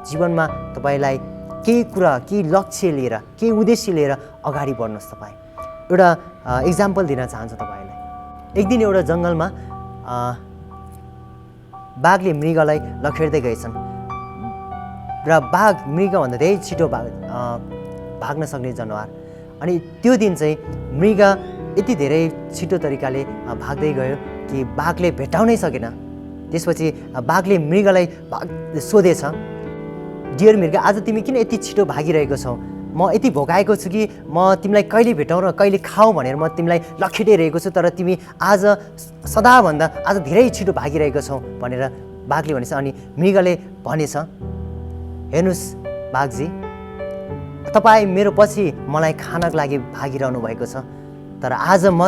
जीवनमा तपाईँलाई केही कुरा, केही लक्ष्य लिएर, केही उद्देश्य लिएर अगाडि बढ्नुहोस्। तपाईँ एउटा इक्जाम्पल दिन चाहन्छु तपाईँलाई। एक दिन एउटा जङ्गलमा बाघले मृगलाई लखेड्दै गएछन्। र बाघ मृगभन्दा धेरै छिटो भाग्न सक्ने जनावर। अनि त्यो दिन चाहिँ मृग यति धेरै छिटो तरिकाले भाग्दै गयो कि बाघले भेटाउनै सकेन। त्यसपछि बाघले मृगलाई सोधेछ, डियर मृग, आज तिमी किन यति छिटो भागिरहेको छौ? म यति भोकाएको छु कि म तिमीलाई कहिले भेटाउँ र कहिले खाऊ भनेर म तिमीलाई लखेटिरहेको छु, तर तिमी आज सदाभन्दा आज धेरै छिटो भागिरहेको छौ भनेर बाघले भनेछ। अनि मृगले भनेछ, हेर्नुहोस् बाघजी, तपाईँ मेरो पछि मलाई खानको लागि भागिरहनु भएको छ, तर आज म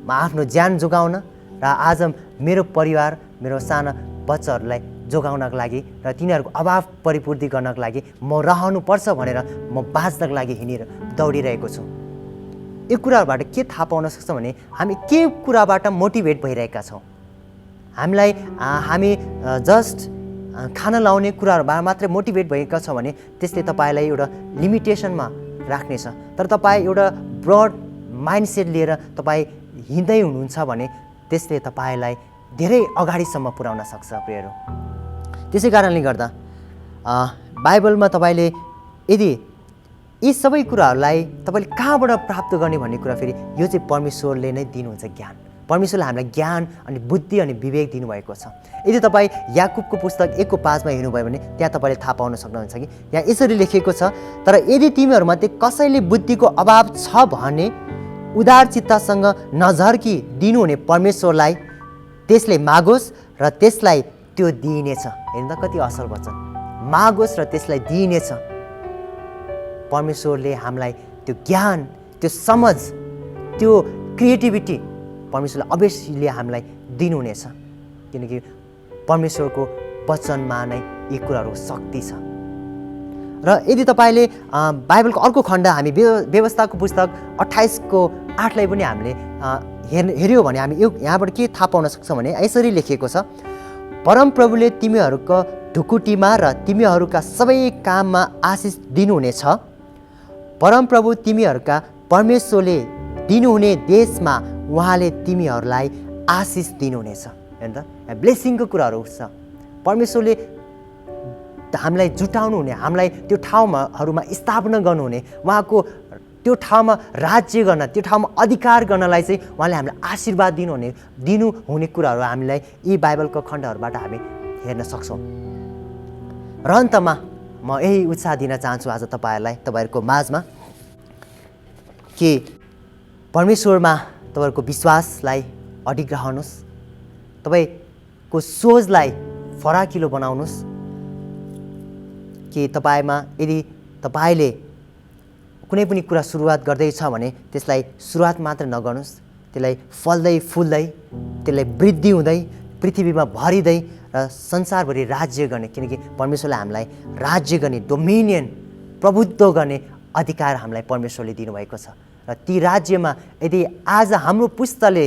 आफ्नो ज्यान जोगाउन र आज मेरो परिवार, मेरो साना बच्चाहरूलाई जोगाउनको लागि र तिनीहरूको अभाव परिपूर्ति गर्नको लागि म रहनुपर्छ भनेर म बाँच्नको लागि दौडिरहेको छु। यो कुराहरूबाट के थाहा पाउन सक्छ भने हामी के कुराबाट मोटिभेट भइरहेका छौँ। हामी जस्ट खाना लाउने कुराहरूबाट मात्रै मोटिभेट भएका छौँ भने त्यसले तपाईँलाई एउटा लिमिटेसनमा राख्नेछ। तर तपाईँ एउटा ब्रड माइन्डसेट लिएर तपाईँ हिँड्दै हुनुहुन्छ भने त्यसले तपाईँलाई धेरै अगाडिसम्म पुर्याउन सक्छ प्रियहरू। त्यसै कारणले गर्दा बाइबलमा तपाईँले यदि यी सबै कुराहरूलाई तपाईँले कहाँबाट प्राप्त गर्ने भन्ने कुरा फेरि यो चाहिँ परमेश्वरले नै दिनुहुन्छ ज्ञान। परमेश्वरले हामीलाई ज्ञान अनि बुद्धि अनि विवेक दिनुभएको छ। यदि तपाईँ याकुबको पुस्तक 1:5 हेर्नुभयो भने त्यहाँ तपाईँले थाहा पाउन सक्नुहुन्छ कि यहाँ यसरी लेखिएको छ, तर यदि तिमीहरूमध्ये कसैले बुद्धिको अभाव छ भने उदार चित्तसँग नझर्की दिनुहुने परमेश्वरलाई त्यसले मागोस् र त्यसलाई त्यो दिइनेछ। हेर्नु त कति असल वचन, मागोस् र त्यसलाई दिइनेछ। परमेश्वरले हामीलाई त्यो ज्ञान, त्यो समझ, त्यो क्रिएटिभिटी परमेश्वरले अवश्य हामीलाई दिनुहुनेछ, किनकि परमेश्वरको वचनमा नै यी कुराहरूको शक्ति छ। र यदि तपाईँले बाइबलको अर्को खण्ड हामी व्यवस्थाको पुस्तक 28:8 पनि हामीले हेऱ्यो भने हामी यहाँबाट के थाहा पाउन सक्छौँ भने यसरी लेखिएको छ, परमप्रभुले तिमीहरूको ढुकुटीमा र तिमीहरूका सबै काममा आशिष दिनुहुनेछ। परमप्रभु तिमीहरूका परमेश्वरले दिनुहुने देशमा उहाँले तिमीहरूलाई आशिष दिनुहुनेछ। हेर्नु त ब्लेसिङको कुराहरू छ। परमेश्वरले हामीलाई जुटाउनु हुने, हामीलाई त्यो ठाउँहरूमा स्थापना गर्नुहुने, उहाँको त्यो ठाउँमा राज्य गर्न, त्यो ठाउँमा अधिकार गर्नलाई चाहिँ उहाँले हामीलाई आशीर्वाद दिनुहुने कुराहरू हामीलाई यी बाइबलको खण्डहरूबाट हामी हेर्न सक्छौँ। र अन्तमा म यही उत्साह दिन चाहन्छु आज तपाईँहरूलाई, तपाईँहरूको माझमा कि परमेश्वरमा तपाईँहरूको विश्वासलाई अडिग रहनुहोस्, तपाईँको सोचलाई फराकिलो बनाउनुहोस् कि तपाईँमा यदि तपाईँले कुनै पनि कुरा सुरुवात गर्दैछ भने त्यसलाई सुरुवात मात्र नगर्नुहोस्, त्यसलाई फल्दै फुल्दै, त्यसलाई वृद्धि हुँदै पृथ्वीमा भरिँदै र संसारभरि राज्य गर्ने, किनकि परमेश्वरले हामीलाई राज्य गर्ने, डोमिनियन, प्रभुत्व गर्ने अधिकार हामीलाई परमेश्वरले दिनुभएको छ। र ती राज्यमा यदि आज हाम्रो पुस्ताले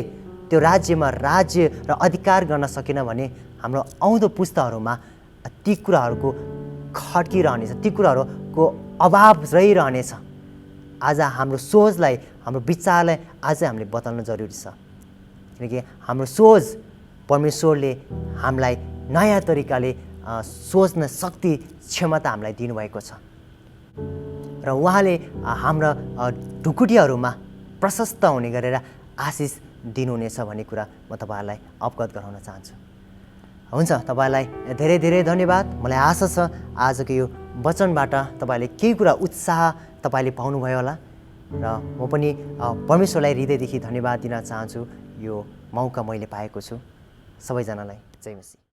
त्यो राज्यमा राज्य र अधिकार गर्न सकेन भने हाम्रो आउँदो पुस्ताहरूमा ती कुराहरूको खड्किरहनेछ, ती कुराहरूको अभाव रहिरहनेछ। आज हाम्रो सोचलाई, हाम्रो विचारलाई आज हामीले बदल्न जरुरी छ, किनकि हाम्रो सोच परमेश्वरले हामीलाई नयाँ तरिकाले सोच्न शक्ति, क्षमता हामीलाई दिनुभएको छ। र उहाँले हाम्रा ढुकुटीहरूमा प्रशस्त हुने गरेर आशिष दिनुहुनेछ भन्ने कुरा म तपाईँहरूलाई अवगत गराउन चाहन्छु। हुन्छ, तपाईँलाई धेरै धेरै धन्यवाद। मलाई आशा छ आजको यो वचनबाट तपाईँले केही कुरा उत्साह तपाईँले पाउनुभयो होला र म पनि परमेश्वरलाई हृदयदेखि धन्यवाद दिन चाहन्छु। यो मौका मैले पाएको छु। सबैजनालाई जय मसीह।